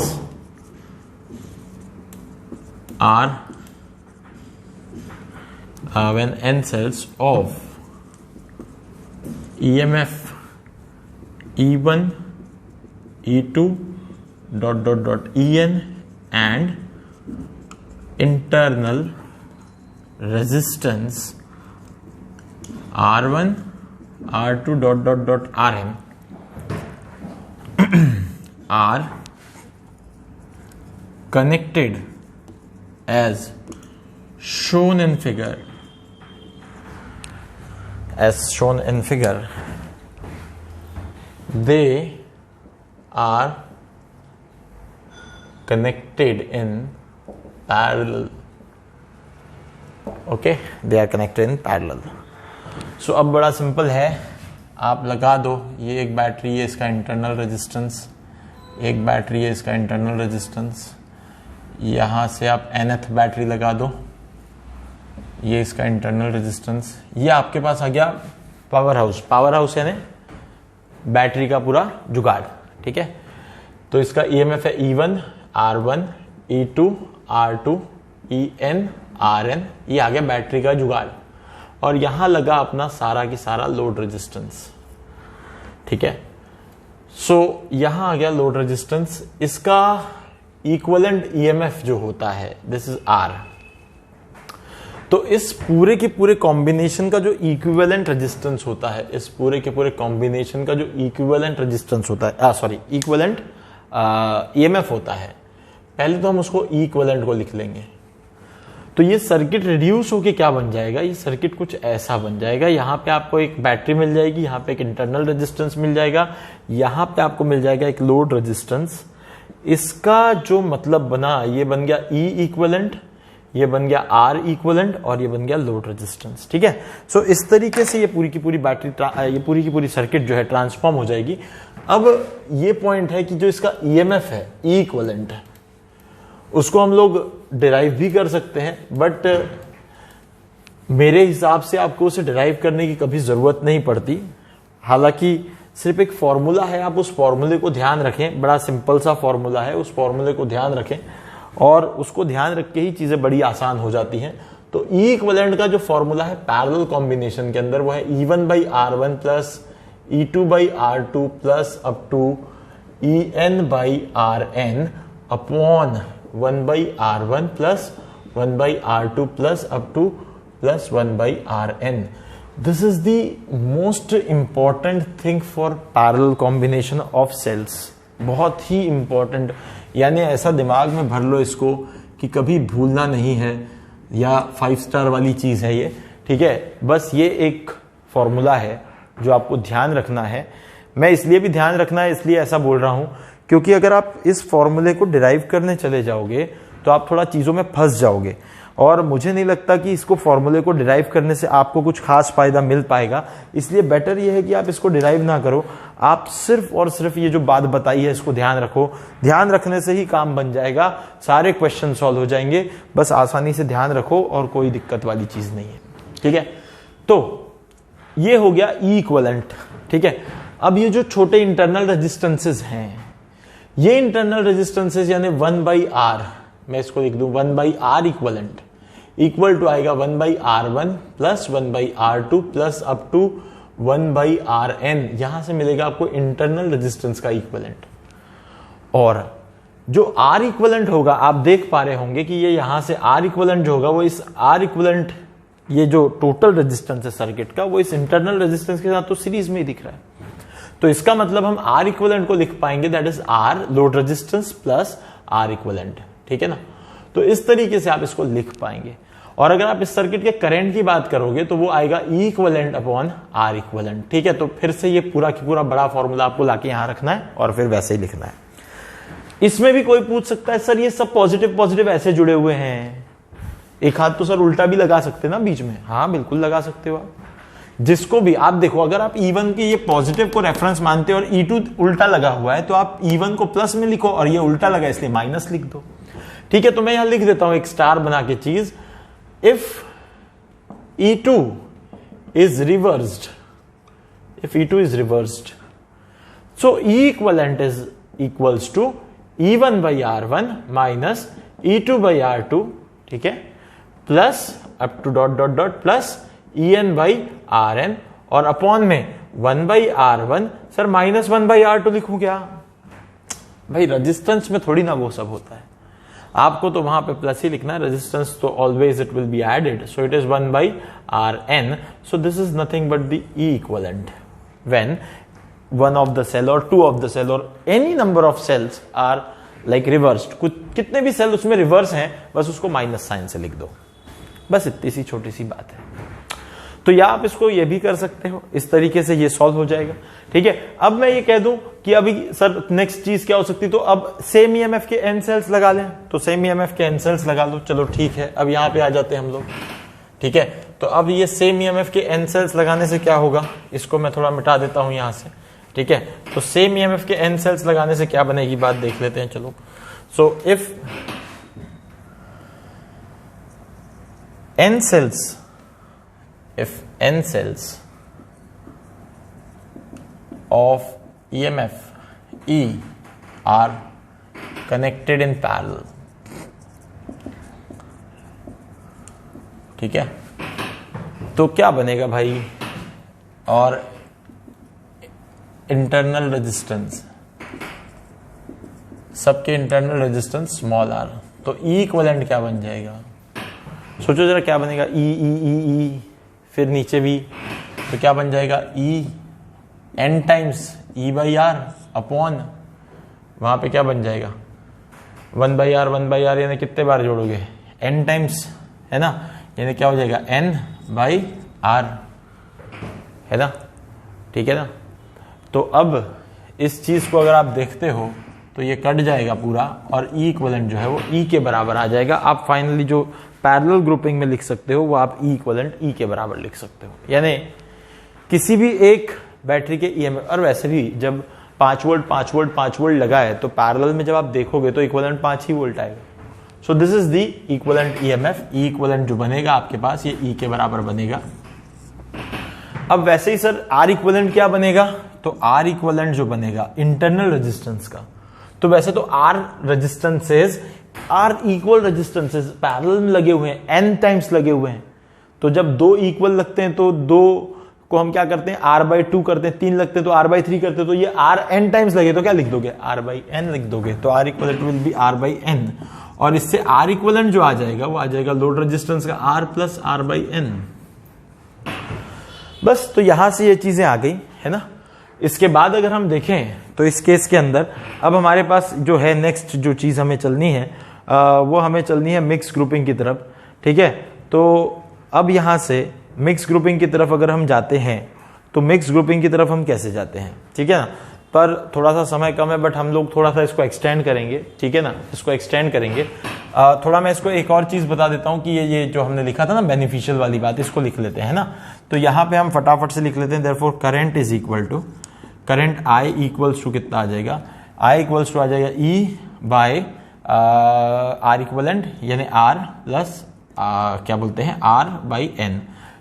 are when n cells of EMF E1 E2 ... En and internal resistance R1 R2 ... Rm are connected as shown in figure, they are connected in parallel. Okay, they are connected in parallel. So अब बड़ा simple है, आप लगा दो, ये एक battery है, इसका इंटरनल रेजिस्टेंस, एक बैटरी है, इसका इंटरनल रेजिस्टेंस, यहां से आप nth बैटरी लगा दो, ये इसका इंटरनल रेजिस्टेंस, ये आपके पास आ गया पावर हाउस। पावर हाउस यानी बैटरी का पूरा जुगाड़, ठीक है? तो इसका EMF है E1 R1 E2 R2 En Rn, ये आ गया बैटरी का जुगाड़। और यहां लगा अपना सारा की सारा लोड रेजिस्टेंस, ठीक है? सो यहां आ गया लोड रेजिस्टेंस, इसका इक्विवेलेंट EMF जो होता है दिस इज R। तो इस पूरे के पूरे कॉम्बिनेशन का जो इक्विवेलेंट रेजिस्टेंस होता है, इस पूरे के पूरे कॉम्बिनेशन का जो इक्विवेलेंट रेजिस्टेंस होता है, इक्विवेलेंट EMF होता है, पहले तो हम उसको इक्विवेलेंट को लिख लेंगे। तो ये सर्किट रिड्यूस होके क्या बन जाएगा? ये सर्किट कुछ ऐसा बन जाएगा, यहाँ पे आपको एक बैटरी मिल जाएगी, यहाँ पे एक इंटरनल रेजिस्टेंस मिल जाएगा, यहाँ पे आपको मिल जाएगा एक लोड रेजिस्टेंस। इसका जो मतलब बना, ये बन गया E इक्विवेलेंट, ये बन गया R इक्विवेलेंट और ये बन गया लोड रेजिस्टेंस, ठीक है? सो इस तरीके से ये पूरी की पूरी बैटरी, ये पूरी की पूरी सर्किट जो है ट्रांसफॉर्म हो जाएगी। अब ये पॉइंट है कि जो इसका EMF है E इक्विवेलेंट, उसको हम लोग डिराइव भी कर सकते हैं, बट मेरे हिसाब से आपको उसे डिराइव करने की कभी जरूरत नहीं पड़ती। हालांकि सिर्फ एक फॉर्मूला है, आप उस फॉर्मूले को ध्यान रखें, बड़ा सिंपल सा फॉर्मूला है, उस फॉर्मूले को ध्यान रखें और उसको ध्यान रख के ही चीजें बड़ी आसान हो जाती हैं। तो E इक्विवेलेंट का जो फॉर्मूला है पैरेलल कॉम्बिनेशन के अंदर, वो है E1/R1 plus E2/R2 plus up to En/Rn upon 1/R1 plus 1/R2 plus up to plus 1/Rn। This is the most important thing for parallel combination of cells. बहुत ही important, यानी ऐसा दिमाग में भर लो इसको कि कभी भूलना नहीं है, या 5 स्टार वाली चीज है ये, ठीक है? बस ये एक फॉर्मूला है जो आपको ध्यान रखना है। मैं इसलिए भी ध्यान रखना है, इसलिए ऐसा बोल रहा हूं क्योंकि अगर आप इस फॉर्मूले को डिराइव करने चले जाओगे तो आप थोड़ा चीजों में फंस जाओगे। और मुझे नहीं लगता कि इसको फॉर्मूले को डिराइव करने से आपको कुछ खास फायदा मिल पाएगा। इसलिए बेटर ये है कि आप इसको डिराइव ना करो, आप सिर्फ और सिर्फ ये जो बात बताई है इसको ध्यान रखो। ध्यान रखने से ही काम बन जाएगा, सारे क्वेश्चन सॉल्व हो जाएंगे। बस आसानी से ध्यान रखो और कोई दिक्कत वाली चीज नहीं है। ठीक है, तो ये हो गया ई इक्विवेलेंट। ठीक है, अब ये जो छोटे इंटरनल रेजिस्टेंसेस हैं, ये इंटरनल रेजिस्टेंसेस यानी 1/r, मैं इसको लिख दूं 1/r इक्विवेलेंट इक्वल टू आएगा 1/r1 plus 1/r2 plus up to 1/rn। यहां से मिलेगा आपको इंटरनल रेजिस्टेंस का इक्विवेलेंट। और जो R इक्विवेलेंट होगा, आप देख पा रहे होंगे कि ये यहां से R इक्विवेलेंट जो होगा वो इस R इक्विवेलेंट, ये जो टोटल रेजिस्टेंस है सर्किट का, वो इस इंटरनल रेजिस्टेंस के साथ तो सीरीज में ही दिख रहा है। तो इसका मतलब हम R इक्विवेलेंट को लिख पाएंगे that is R load resistance plus R equivalent. ठीक है ना, तो इस तरीके से आप इसको लिख पाएंगे। और अगर आप इस सर्किट के करंट की बात करोगे तो वो आएगा E equivalent upon R equivalent. ठीक है, तो फिर से ये पूरा की पूरा बड़ा फॉर्मूला आपको लाके यहां रखना है और फिर वैसे ही लिखना है। इसमें भी कोई पूछ सकता है सर ये सब पॉजिटिव पॉजिटिव ऐसे जुड़े हुए हैं, एक हाथ तो सर उल्टा भी लगा सकते ना बीच में। हाँ बिल्कुल लगा सकते हो आप, जिसको भी आप देखो, अगर आप E1 के ये पॉजिटिव को रेफरेंस मानते हो और E2 उल्टा लगा हुआ है तो आप E1 को प्लस में लिखो और ये उल्टा लगा इसलिए माइनस लिख दो। ठीक है, तो मैं यहां लिख देता हूं एक स्टार बना के चीज, if E2 is reversed, if E2 is reversed, so E equivalent is equals to E1 by R1 minus E2 by R2, ठीक है, plus up to dot dot dot plus EN by RN और upon में 1 by R1, sir minus 1 by R2 लिखूं क्या? भाई resistance में थोड़ी ना वो सब होता है, आपको तो वहां पे प्लस ही लिखना है, रेजिस्टेंस तो always it will be added, so it is 1 by Rn, so this is nothing but the E equivalent when one of the cell or two of the cell or any number of cells are like reversed, कुछ कितने भी cell उसमें reverse हैं बस उसको minus sign से लिख दो, बस इतनी सी छोटी सी बात है। तो या आप इसको ये भी कर सकते हो, इस तरीके से ये सॉल्व हो जाएगा। ठीक है, अब मैं ये कह दूं कि अभी सर नेक्स्ट चीज क्या हो सकती है, तो अब सेम ईएमएफ के एन सेल्स लगा लें, तो सेम ईएमएफ के एन सेल्स लगा लो। चलो ठीक है, अब यहां पे आ जाते हैं हम लोग। ठीक है, तो अब ये सेम ईएमएफ के एन सेल्स लगाने से क्या होगा, इसको मैं थोड़ा मिटा देता हूं यहां से। ठीक है, तो सेम ईएमएफ के एन सेल्स लगाने से क्या बनेगी बात देख लेते हैं। चलो, so if n cells, if n cells of EMF E are connected in parallel, ठीक है, तो क्या बनेगा भाई, और इंटरनल रेजिस्टेंस, सबके इंटरनल रेजिस्टेंस स्मॉल r, तो E इक्विवेलेंट क्या बन जाएगा, सोचो जरा क्या बनेगा, ई ई ई ई फिर नीचे भी, तो क्या बन जाएगा, E N times E by R upon, वहां पे क्या बन जाएगा 1 बाई आर, यानी कितने बार जोड़ोगे, एन टाइम्स, है ना, यानी क्या हो जाएगा एन बाई आर, है ना। ठीक है ना, तो अब इस चीज को अगर आप देखते हो तो ये कट जाएगा पूरा और ई इक्विवेलेंट जो है वो ई के बराबर आ जाएगा। आप फाइनली जो पैरेलल ग्रुपिंग में लिख सकते हो वो आप ई इक्विवेलेंट ई के बराबर लिख सकते हो, यानी किसी भी एक बैटरी के ईएमएफ, और वैसे भी जब 5 वोल्ट लगा है तो पैरेलल में जब आप देखोगे तो इक्विवेलेंट 5 ही वोल्ट आएगा। सो this is the equivalent EMF, E equivalent जो बनेगा आपके पास ये ई के बराबर बनेगा। अब वैसे ही सर आर इक्विवेलेंट क्या बनेगा, तो आर इक्विवेलेंट जो बनेगा इंटरनल रेजिस्टेंस का, तो वैसे तो R resistances are equal resistances parallel में लगे हुए हैं, एन टाइम्स लगे हुए हैं, तो जब 2 इक्वल लगते हैं तो 2 को हम क्या करते हैं r/2 करते हैं, 3 लगते हैं तो r/3 करते हैं, तो ये r n टाइम्स लगे तो क्या लिख दोगे, r/n लिख दोगे, तो r equivalent will B r/n, और इससे r इक्विवेलेंट जो आ जाएगा वो आ जाएगा लोड रेजिस्टेंस का r प्लस r/n। बस, तो यहां से ये चीजें आ गई, है ना। इसके बाद अगर हम देखें तो इस केस के अंदर अब हमारे पास जो है नेक्स्ट जो चीज हमें चलनी है वो हमें चलनी है मिक्स ग्रुपिंग की तरफ। ठीक है, तो अब यहां से मिक्स ग्रुपिंग की तरफ अगर हम जाते हैं तो मिक्स ग्रुपिंग की तरफ हम कैसे जाते हैं, ठीक है ना। पर थोड़ा सा समय कम है, बट हम लोग थोड़ा सा इसको एक्सटेंड करेंगे, ठीक है ना, इसको एक्सटेंड करेंगे। थोड़ा मैं इसको एक और चीज बता देता हूं कि ये जो हमने लिखा था ना बेनिफिशियल वाली बात, इसको लिख लेते हैं ना। तो यहाँ पे हम फटाफट से लिख लेते हैं, therefore current is equal to, current I equals to कितना आ जाएगा, आई इक्वल्स टू आ जाएगा ई बाय आर इक्वलेंट, यानी आर प्लस क्या बोलते हैं आर बाई एन,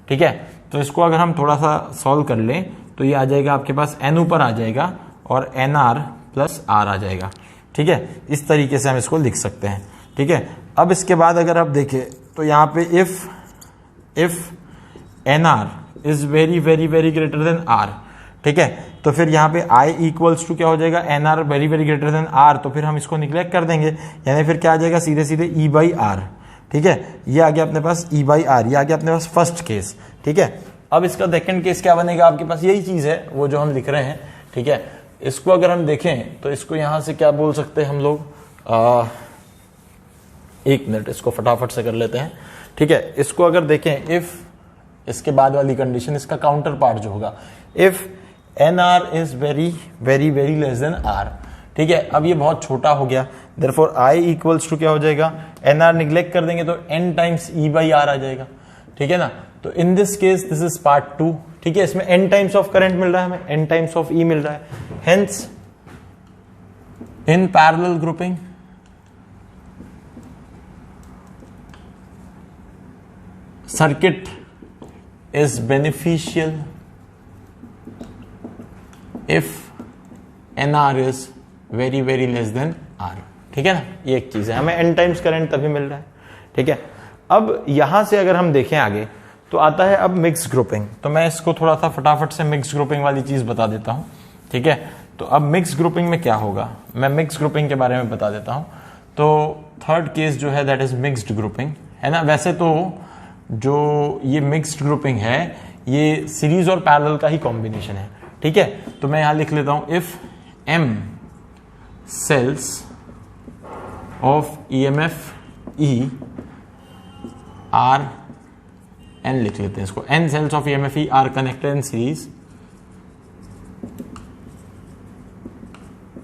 ठीक है। तो इसको अगर हम थोड़ा सा सॉल्व कर लें तो ये आ जाएगा आपके पास एन ऊपर आ जाएगा और एन आर प्लस आर आ जाएगा, ठीक है। इस तरीके से हम इसको लिख सकते हैं, ठीक है। अब इसके बाद अगर आप देखें तो यहाँ पे if N R is very very very greater than R, ठीक है, तो फिर यहाँ पे आई इक्वल्स टू क्या हो जाएगा, N R very very greater than R, तो फिर हम इसको निग्लेक्ट कर देंगे, यानी फिर क्या आ जाएगा सीधे सीधे ई बाई आर, ठीक है। ये आ गया अपने पास ई बाई आर, ये आ गया अपने पास फर्स्ट केस, ठीक है। अब इसका सेकंड केस क्या बनेगा, आपके पास यही चीज है वो जो हम लिख रहे हैं, ठीक है। इसको अगर हम देखें तो इसको यहां से क्या बोल सकते हैं हम लोग, एक मिनट इसको फटाफट से कर लेते हैं, ठीक है। इसको अगर देखें इफ, इसके बाद वाली कंडीशन, इसका काउंटर पार्ट जो होगा, if N R is very very very less than R, ठीक है। अब ये बहुत छोटा हो गया, देयरफॉर आई इक्वल्स टू क्या हो जाएगा, एन आर निग्लेक्ट कर देंगे तो N times E by R आ जाएगा, ठीक है ना। तो in this case this is part 2, ठीक है। इसमें एन टाइम्स ऑफ करंट मिल रहा है हमें, एन टाइम्स ऑफ ई मिल रहा है, hence in parallel grouping circuit is beneficial if N R is very very less than R, ठीक है ना। ये एक चीज है, हमें एन टाइम्स करंट तभी मिल रहा है, ठीक है। अब यहां से अगर हम देखें आगे तो आता है अब मिक्स ग्रुपिंग, तो मैं इसको थोड़ा सा फटाफट से मिक्स ग्रुपिंग वाली चीज बता देता हूं, ठीक है। तो अब मिक्स ग्रुपिंग में क्या होगा, मैं मिक्स ग्रुपिंग के बारे में बता देता हूं। तो थर्ड केस जो है दैट इज मिक्स्ड ग्रुपिंग, है ना। वैसे तो जो ये मिक्स्ड ग्रुपिंग है ये सीरीज और पैरेलल का ही कॉम्बिनेशन है, ठीक है। तो मैं यहां लिख लेता हूं, if M cells of EMF E are, N लिख लेते हैं इसको, N cells of EMF E are connected in series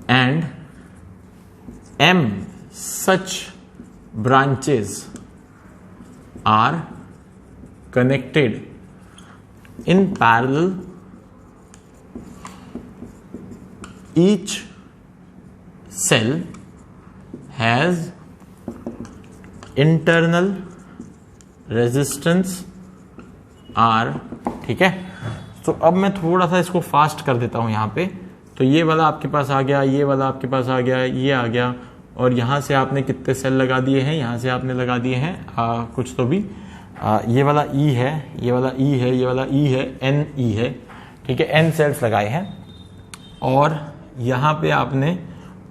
and M such branches are connected in parallel, each cell has internal resistance R, ठीक है। तो अब मैं थोड़ा सा इसको फास्ट कर देता हूं यहां पे, तो ये वाला आपके पास आ गया, ये वाला आपके पास आ गया, ये आ गया, और यहां से आपने कितने सेल लगा दिए हैं, यहां से आपने लगा दिए हैं कुछ तो भी, ये वाला E है, ये वाला E है, ये वाला E है, N E है, ठीक है, N सेल्स लगाए हैं, और यहां पे आपने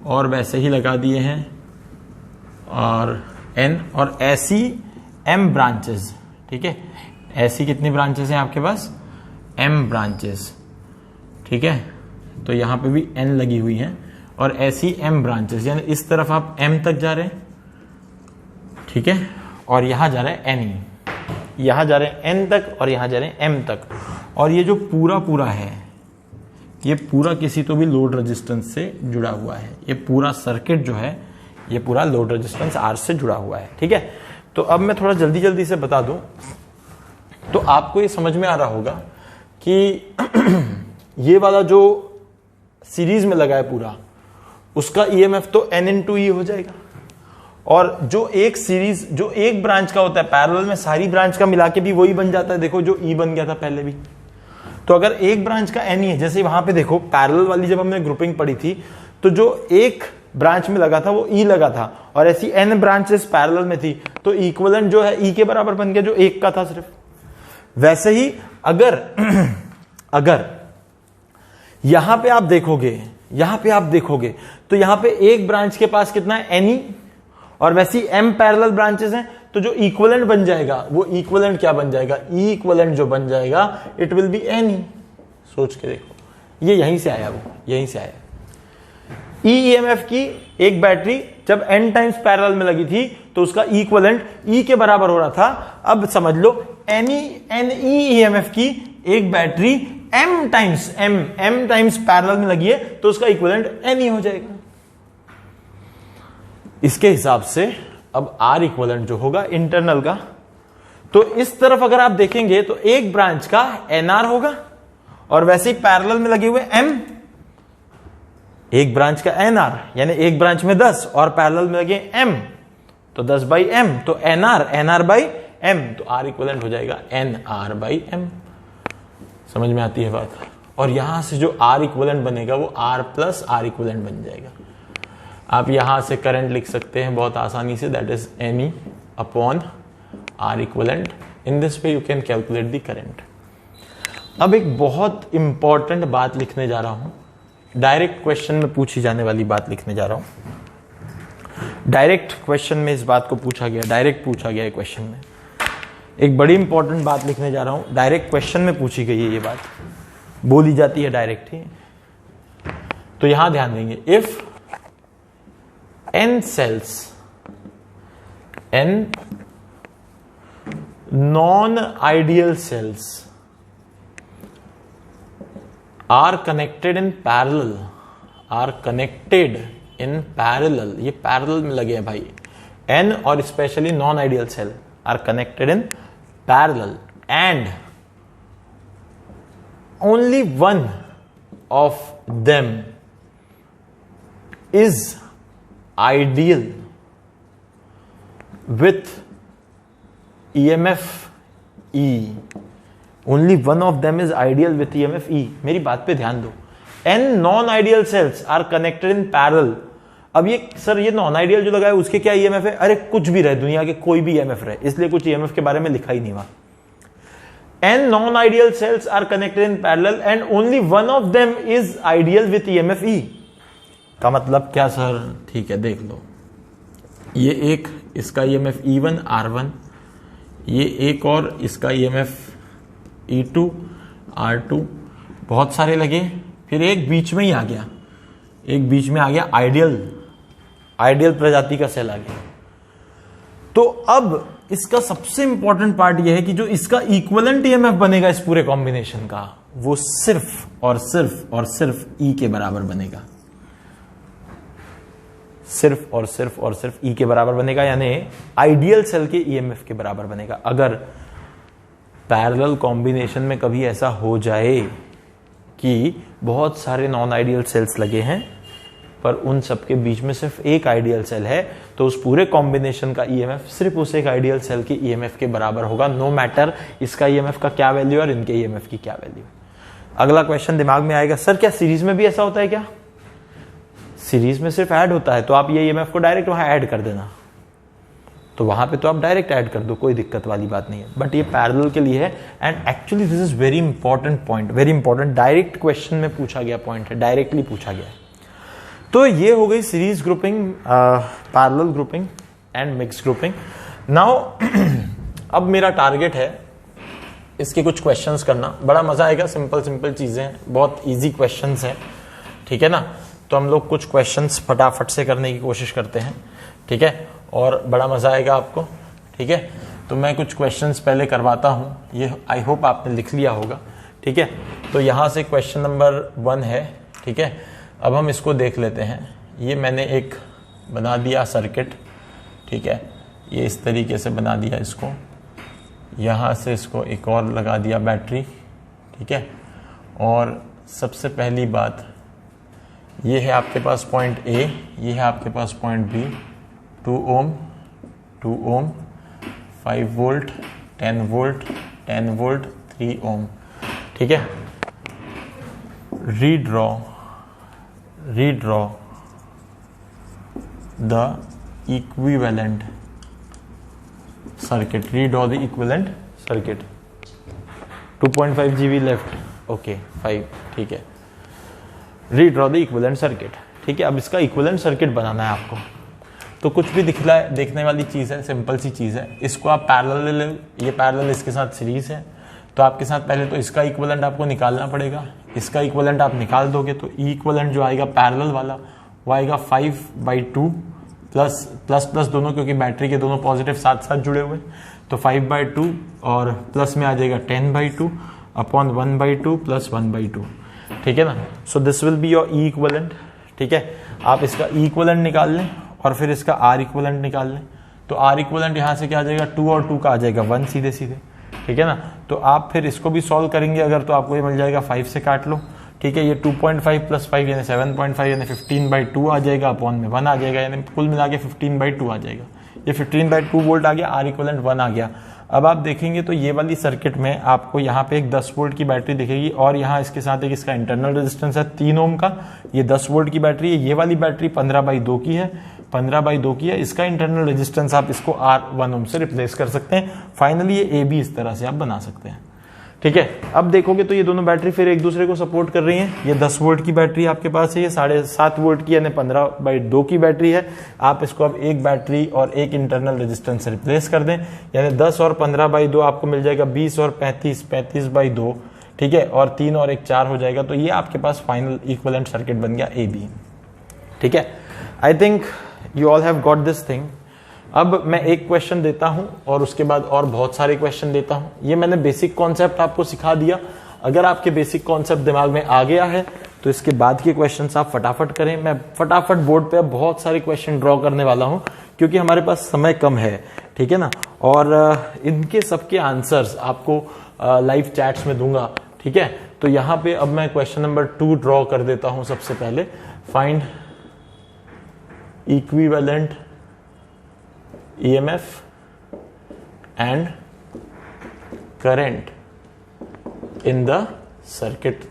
और वैसे ही लगा दिए हैं, और N, और ऐसी M ब्रांचेस, ठीक है। ऐसी कितनी ब्रांचेस हैं आपके पास, M ब्रांचेस, ठीक है। तो यहां पे भी N लगी हुई हैं, और ऐसी M ब्रांचेस, यानी इस तरफ आप M तक जा रहे हैं, ठीक है, और यहां जा रहे हैं NE, यहां जा रहे हैं N तक, और यहां जा रहे हैं M तक। और ये जो पूरा पूरा है, ये पूरा किसी तो भी लोड रेजिस्टेंस से जुड़ा हुआ है, ये पूरा सर्किट जो है ये पूरा लोड रेजिस्टेंस R से जुड़ा हुआ है, ठीक है। तो अब मैं थोड़ा जल्दी जल्दी से बता दूं, तो आपको ये समझ में आ रहा होगा कि ये वाला जो सीरीज में लगा है पूरा, उसका ईएमएफ तो N/E हो जाएगा, और जो एक सीरीज, जो एक ब्रांच का होता है, पैरेलल में सारी ब्रांच का मिला के भी वही बन जाता है, देखो जो E बन गया था पहले भी। तो अगर एक ब्रांच का N ही है, जैसे वहां पे देखो पैरेलल वाली जब हमने ग्रुपिंग पढ़ी थी, तो जो एक ब्रांच में लगा था वो E लगा था, और ऐसी N ब्रांचेस पैरेलल में थी, तो इक्विवेलेंट जो है E के बराबर बन गया जो एक का था सिर्फ। वैसे ही अगर यहां पे आप देखोगे तो यहां पे एक ब्रांच के पास कितना है, NE, और वैसी M पैरेलल ब्रांचेस हैं, तो जो इक्विवेलेंट बन जाएगा वो इक्विवेलेंट क्या बन जाएगा, E इक्विवेलेंट जो बन जाएगा इट विल बी NE। सोच के देखो, ये यहीं से आया, वो यहीं से आया। EMF की एक बैटरी जब N टाइम्स पैरेलल में लगी थी तो उसका इक्विवेलेंट E के बराबर हो रहा था। अब समझ लो NE EMF की एक बैटरी m टाइम्स पैरेलल में लगी है तो उसका इक्विवेलेंट n ही हो जाएगा। इसके हिसाब से अब R इक्विवेलेंट जो होगा इंटरनल का, तो इस तरफ अगर आप देखेंगे तो एक ब्रांच का NR होगा और वैसे ही पैरेलल में लगे हुए M, एक ब्रांच का NR यानी एक ब्रांच में 10 और पैरेलल में लगे M तो 10/m, तो NR/m, तो R इक्विवेलेंट हो जाएगा NR/m। समझ में आती है बात। और यहां से जो R इक्विवेलेंट बनेगा वो R प्लस R इक्विवेलेंट बन जाएगा। आप यहां से करंट लिख सकते हैं बहुत आसानी से, that is NE upon R equivalent. In this way you can calculate the current. अब एक बहुत इंपॉर्टेंट बात लिखने जा रहा हूं, डायरेक्ट क्वेश्चन में पूछी जाने वाली बात लिखने जा रहा हूं। डायरेक्ट क्वेश्चन में इस बात को पूछा गया, डायरेक्ट पूछा गया है क्वेश्चन में। एक बड़ी इंपॉर्टेंट बात लिखने जा रहा हूं, डायरेक्ट क्वेश्चन में पूछी गई है, ये बात बोली जाती है डायरेक्ट ही। तो यहां ध्यान देंगे, if n cells, n non-ideal cells are connected in parallel, ये पैरेलल में लगे हैं भाई, n और specially non ideal cell are connected in parallel and only one of them is ideal with EMF E. Only one of them is ideal with EMF E. मेरी बात पे ध्यान दो। N non-ideal cells are connected in parallel। अब ये sir ये non ideal जो लगा है उसके क्या EMF है? अरे कुछ भी रहे, दुनिया के कोई भी EMF रहे, इसलिए कुछ EMF के बारे में लिखा ही नहीं वहां। N non-ideal cells are connected in parallel and only one of them is ideal with EMF E। का मतलब क्या सर? ठीक है, देख लो, ये एक इसका EMF E1 R1, ये एक और इसका EMF E2 R2, बहुत सारे लगे, फिर एक बीच में ही आ गया, एक बीच में आ गया आइडियल प्रजाति का सेल आ गया। तो अब इसका सबसे इंपॉर्टेंट पार्ट यह है कि जो इसका इक्विवेलेंट ईएमएफ बनेगा इस पूरे कॉम्बिनेशन का, वो सिर्फ और सिर्फ ई के बराबर बनेगा, सिर्फ और सिर्फ ई के बराबर बनेगा, यानी आइडियल सेल के ईएमएफ के बराबर बनेगा। अगर पैरेलल कॉम्बिनेशन में कभी ऐसा हो जाए कि बहुत सारे नॉन आइडियल सेल्स लगे हैं पर उन सब के बीच में सिर्फ एक आइडियल सेल है, तो उस पूरे कॉम्बिनेशन का ईएमएफ सिर्फ उस एक आइडियल सेल के ईएमएफ के बराबर होगा, नो मैटर इसका ईएमएफ का क्या वैल्यू और इनके ईएमएफ की क्या वैल्यू। अगला क्वेश्चन दिमाग में आएगा, सर क्या सीरीज में भी ऐसा होता है क्या? सीरीज में सिर्फ ऐड होता है, तो आप ये ईएमएफ को डायरेक्ट वहां ऐड कर देना, तो वहां पे तो आप डायरेक्ट ऐड कर दो, कोई दिक्कत वाली बात नहीं है। बट ये पैरेलल के लिए है and actually this is very important point, very important, direct question में पूछा गया पॉइंट है, डायरेक्टली पूछा गया है। तो ये हो गई series grouping, parallel grouping and mix grouping. Now अब मेरा टारगेट है इसके कुछ क्वेश्चंस करना, बड़ा मजा आएगा, सिंपल चीजें हैं, बहुत इजी क्वेश्चंस हैं, ठीक है ना। तो हम लोग कुछ क्वेश्चंस फटाफट से करने की कोशिश करते हैं, ठीक है, और बड़ा मजा आएगा आपको, ठीक है। तो मैं कुछ क्वेश्चंस पहले करवाता हूं, ये आई होप आपने लिख लिया होगा, ठीक है। तो यहां से क्वेश्चन नंबर 1 है, ठीक है। अब हम इसको देख लेते हैं। ये मैंने एक बना दिया सर्किट, ठीक है, ये इस तरीके से बना दिया इसको, यहाँ से इसको एक और लगा दिया बैटरी, ठीक है। और सबसे पहली बात ये है आपके पास पॉइंट ए, ये है आपके पास पॉइंट बी, 2 ओम 5 वोल्ट 10 वोल्ट 10 वोल्ट 3 ओम, ठीक है। redraw the equivalent circuit, redraw the equivalent circuit, 2.5 GB left, okay 5, ठीक है। redraw the equivalent circuit, ठीक है। अब इसका equivalent circuit बनाना है आपको, तो कुछ भी दिख रहा है, देखने वाली चीज है, सिंपल सी चीज है। इसको आप पैरेलल, ये पैरेलल इसके साथ सीरीज है, तो आपके साथ पहले तो इसका इक्विवेलेंट आपको निकालना पड़ेगा। इसका इक्विवेलेंट आप निकाल दोगे तो ई इक्विवेलेंट जो आएगा पैरेलल वाला वो आएगा 5/2 प्लस दोनों, क्योंकि बैटरी के दोनों पॉजिटिव साथ साथ जुड़े हुए, तो 5/2 और प्लस में आ जाएगा 10/2 अपॉन 1/2 प्लस 1/2, ठीक है ना। So this will be your E equivalent, ठीक है। आप इसका ई इक्वलेंट निकाल लें और फिर इसका आर इक्वलेंट निकाल लें। तो आर इक्वलेंट यहाँ से क्या आ जाएगा, 2 और 2 का आ जाएगा 1 सीधे सीधे, ठीक है ना। तो आप फिर इसको भी सॉल्व करेंगे अगर, तो आपको ये मिल जाएगा 5 से काट लो, ठीक है। ये 2.5 प्लस 5 यानी 7.5 यानी 15/2 आ जाएगा, अपॉन में 1 आ जाएगा, यानी कुल मिला के 15/2 आ जाएगा। ये 15/2 वोल्ट आ गया, आर इक्वलेंट 1 आ गया। अब आप देखेंगे तो ये वाली सर्किट में आपको यहाँ पे एक 10 वोल्ट की बैटरी दिखेगी और यहाँ इसके साथ एक इसका इंटरनल रेजिस्टेंस है 3 ओम का। ये 10 वोल्ट की बैटरी है, ये वाली बैटरी 15/2 की है, 15/2 की है। इसका इंटरनल रेजिस्टेंस आप इसको R1 ओम से रिप्लेस कर सकते हैं। फाइनली ये ए बी इस तरह से आप बना सकते हैं, ठीक है। अब देखोगे तो ये दोनों बैटरी फिर एक दूसरे को सपोर्ट कर रही हैं। ये 10 वोल्ट की बैटरी आपके पास है, ये 7.5 वोल्ट की यानी 15/2 की बैटरी है। आप इसको अब एक बैटरी और एक इंटरनल रेजिस्टेंस से रिप्लेस कर दें, यानी 10 और 15/2 आपको मिल जाएगा 20 और 35, 35/2, ठीक है। और 3 और 1 4 हो जाएगा। तो ये आपके पास फाइनल इक्विवेलेंट सर्किट बन गया ए बी, ठीक है। I think you all have got this thing. अब मैं एक क्वेश्चन देता हूं और उसके बाद और बहुत सारे क्वेश्चन देता हूं। ये मैंने बेसिक कॉन्सेप्ट आपको सिखा दिया। अगर आपके बेसिक कॉन्सेप्ट दिमाग में आ गया है तो इसके बाद के क्वेश्चंस आप फटाफट करें। मैं फटाफट बोर्ड पे अब बहुत सारे क्वेश्चन ड्रॉ करने वाला हूं क्योंकि हमारे पास समय कम है, ठीक है ना। और इनके सबके आंसर्स आपको लाइव चैट्स में दूंगा, ठीक है। तो यहां पे अब मैं क्वेश्चन नंबर 2 ड्रॉ कर देता हूं। सबसे पहले find equivalent EMF and current in the circuit।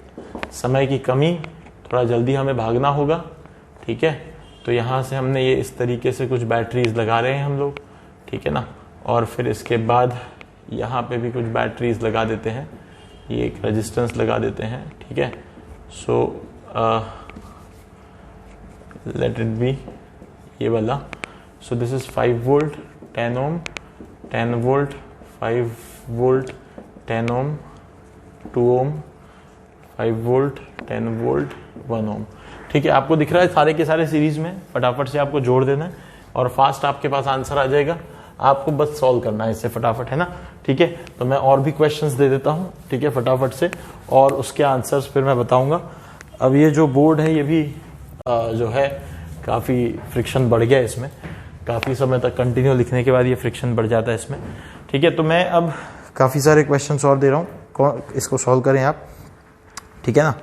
समय की कमी, थोड़ा जल्दी हमें भागना होगा, ठीक है। तो यहां से हमने ये इस तरीके से कुछ बैटरीज लगा रहे हैं हम लोग, ठीक है ना। और फिर इसके बाद यहाँ पे भी कुछ बैटरीज लगा देते हैं, ये एक रेजिस्टेंस लगा देते हैं, ठीक है। सो लेट इट बी ये वाला। So this is 5 volt 10 ohm 10 volt 5 volt 10 ohm 2 ohm 5 volt 10 volt 1 ohm, ठीक है। आपको दिख रहा है सारे के सारे सीरीज में, फटाफट से आपको जोड़ देना है और फास्ट आपके पास आंसर आ जाएगा। आपको बस सॉल्व करना है इससे फटाफट, है ना, ठीक है। तो मैं और भी क्वेश्चंस दे देता हूँ, ठीक है, फटाफट से, और उसके आंसर्स फिर मैं बताऊंगा। अब ये जो बोर्ड है ये भी जो है काफी फ्रिक्शन बढ़ गया इसमें, काफी समय तक कंटिन्यू लिखने के बाद ये फ्रिक्शन बढ़ जाता है इसमें, ठीक है। तो मैं अब काफी सारे क्वेश्चंस और दे रहा हूँ, इसको सॉल्व करें आप, ठीक है ना,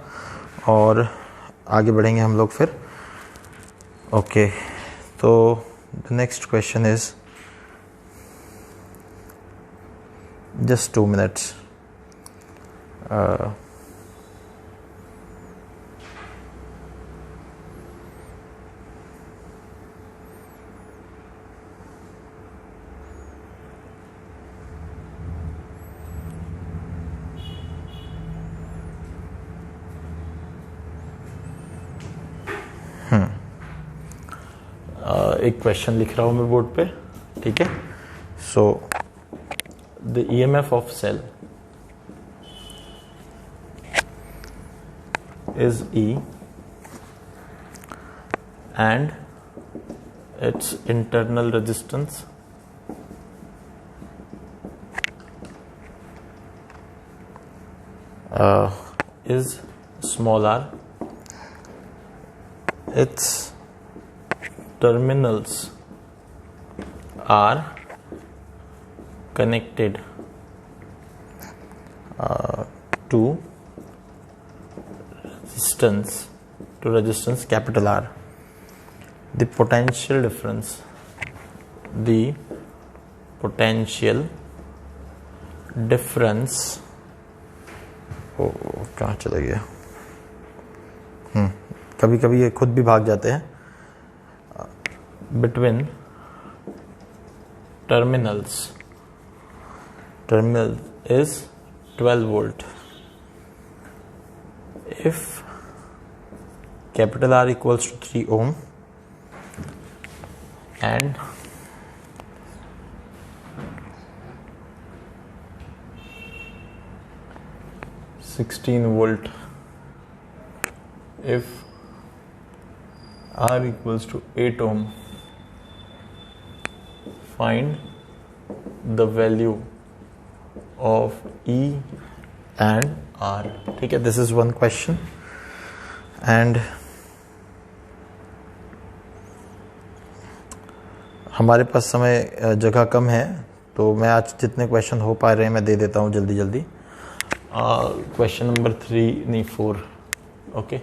और आगे बढ़ेंगे हम लोग फिर। ओके, तो the next question is just 2 minutes। एक क्वेश्चन लिख रहा हूं मैं बोर्ड पे, ठीक है। So the EMF of cell is E and its internal resistance is small r. Its terminals are connected to resistance capital R. The potential difference कहाँ चला गया, कभी कभी ये खुद भी भाग जाते हैं। Between terminal is 12 volt. If capital R equals to 3 ohm and volt, if R equals to 8 ohm, find the value of E and R. ठीक है, this is one question. And हमारे पास समय जगह कम है, तो मैं आज जितने क्वेश्चन हो पा रहे हैं मैं दे देता हूँ जल्दी जल्दी। क्वेश्चन नंबर 3 नहीं 4। ओके,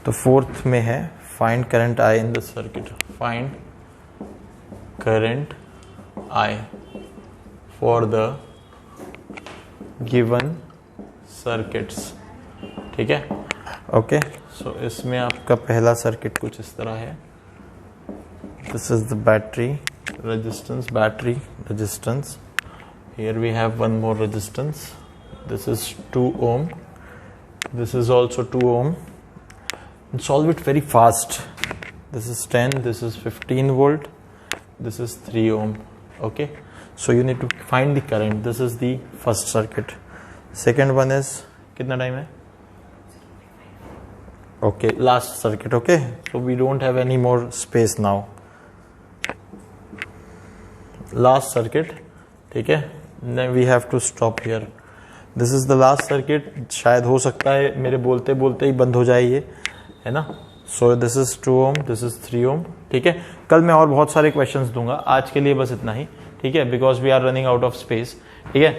तो 4th में है find current I in the circuit. Find current I for the given circuits. ठीक है, ओके। सो इसमें आपका पहला सर्किट कुछ इस तरह है। This is the battery resistance। Here we have one more resistance. This is 2 ohm. This is also 2 ohm. And solve it very fast. This is 10, this is 15 volt, this is 3 ohm. Okay, so you need to find the current. This is the first circuit. Second one is कितना time है? Okay, last circuit. Okay, so we don't have any more space now. Last circuit. ठीक है, then we have to stop here. This is the last circuit. शायद हो सकता है मेरे बोलते बोलते ही बंद हो जाए ये, है ना। So this is 2 ohm, this is 3 ohm. ठीक है, कल मैं और बहुत सारे क्वेश्चंस दूंगा, आज के लिए बस इतना ही। ठीक है, because we are running out of space. ठीक है,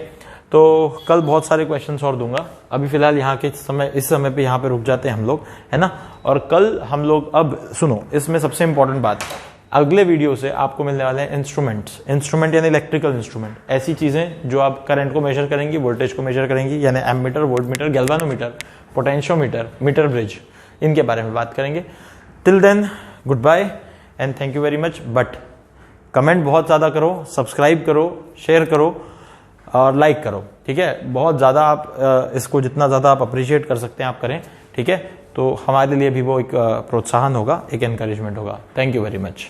तो कल बहुत सारे क्वेश्चंस और दूंगा। अभी फिलहाल यहाँ के समय, इस समय पे यहाँ पे रुक जाते हैं हम लोग, है ना। और कल हम लोग, अब सुनो, इसमें सबसे इंपॉर्टेंट बात, अगले वीडियो से आपको मिलने वाले हैं इंस्ट्रूमेंट यानी इलेक्ट्रिकल इंस्ट्रूमेंट। ऐसी चीजें जो आप करंट को मेजर करेंगी, वोल्टेज को मेजर करेंगी, यानी ammeter, voltmeter, galvanometer, potentiometer, metre bridge, इनके बारे में बात करेंगे। Till then goodbye and thank you very much. But comment बहुत ज्यादा करो, सब्सक्राइब करो, शेयर करो और लाइक करो। ठीक है, बहुत ज्यादा आप इसको जितना ज्यादा आप अप्रिशिएट कर सकते हैं आप करें। ठीक है, तो हमारे लिए भी वो एक प्रोत्साहन होगा, एक एनकरेजमेंट होगा। Thank you very much.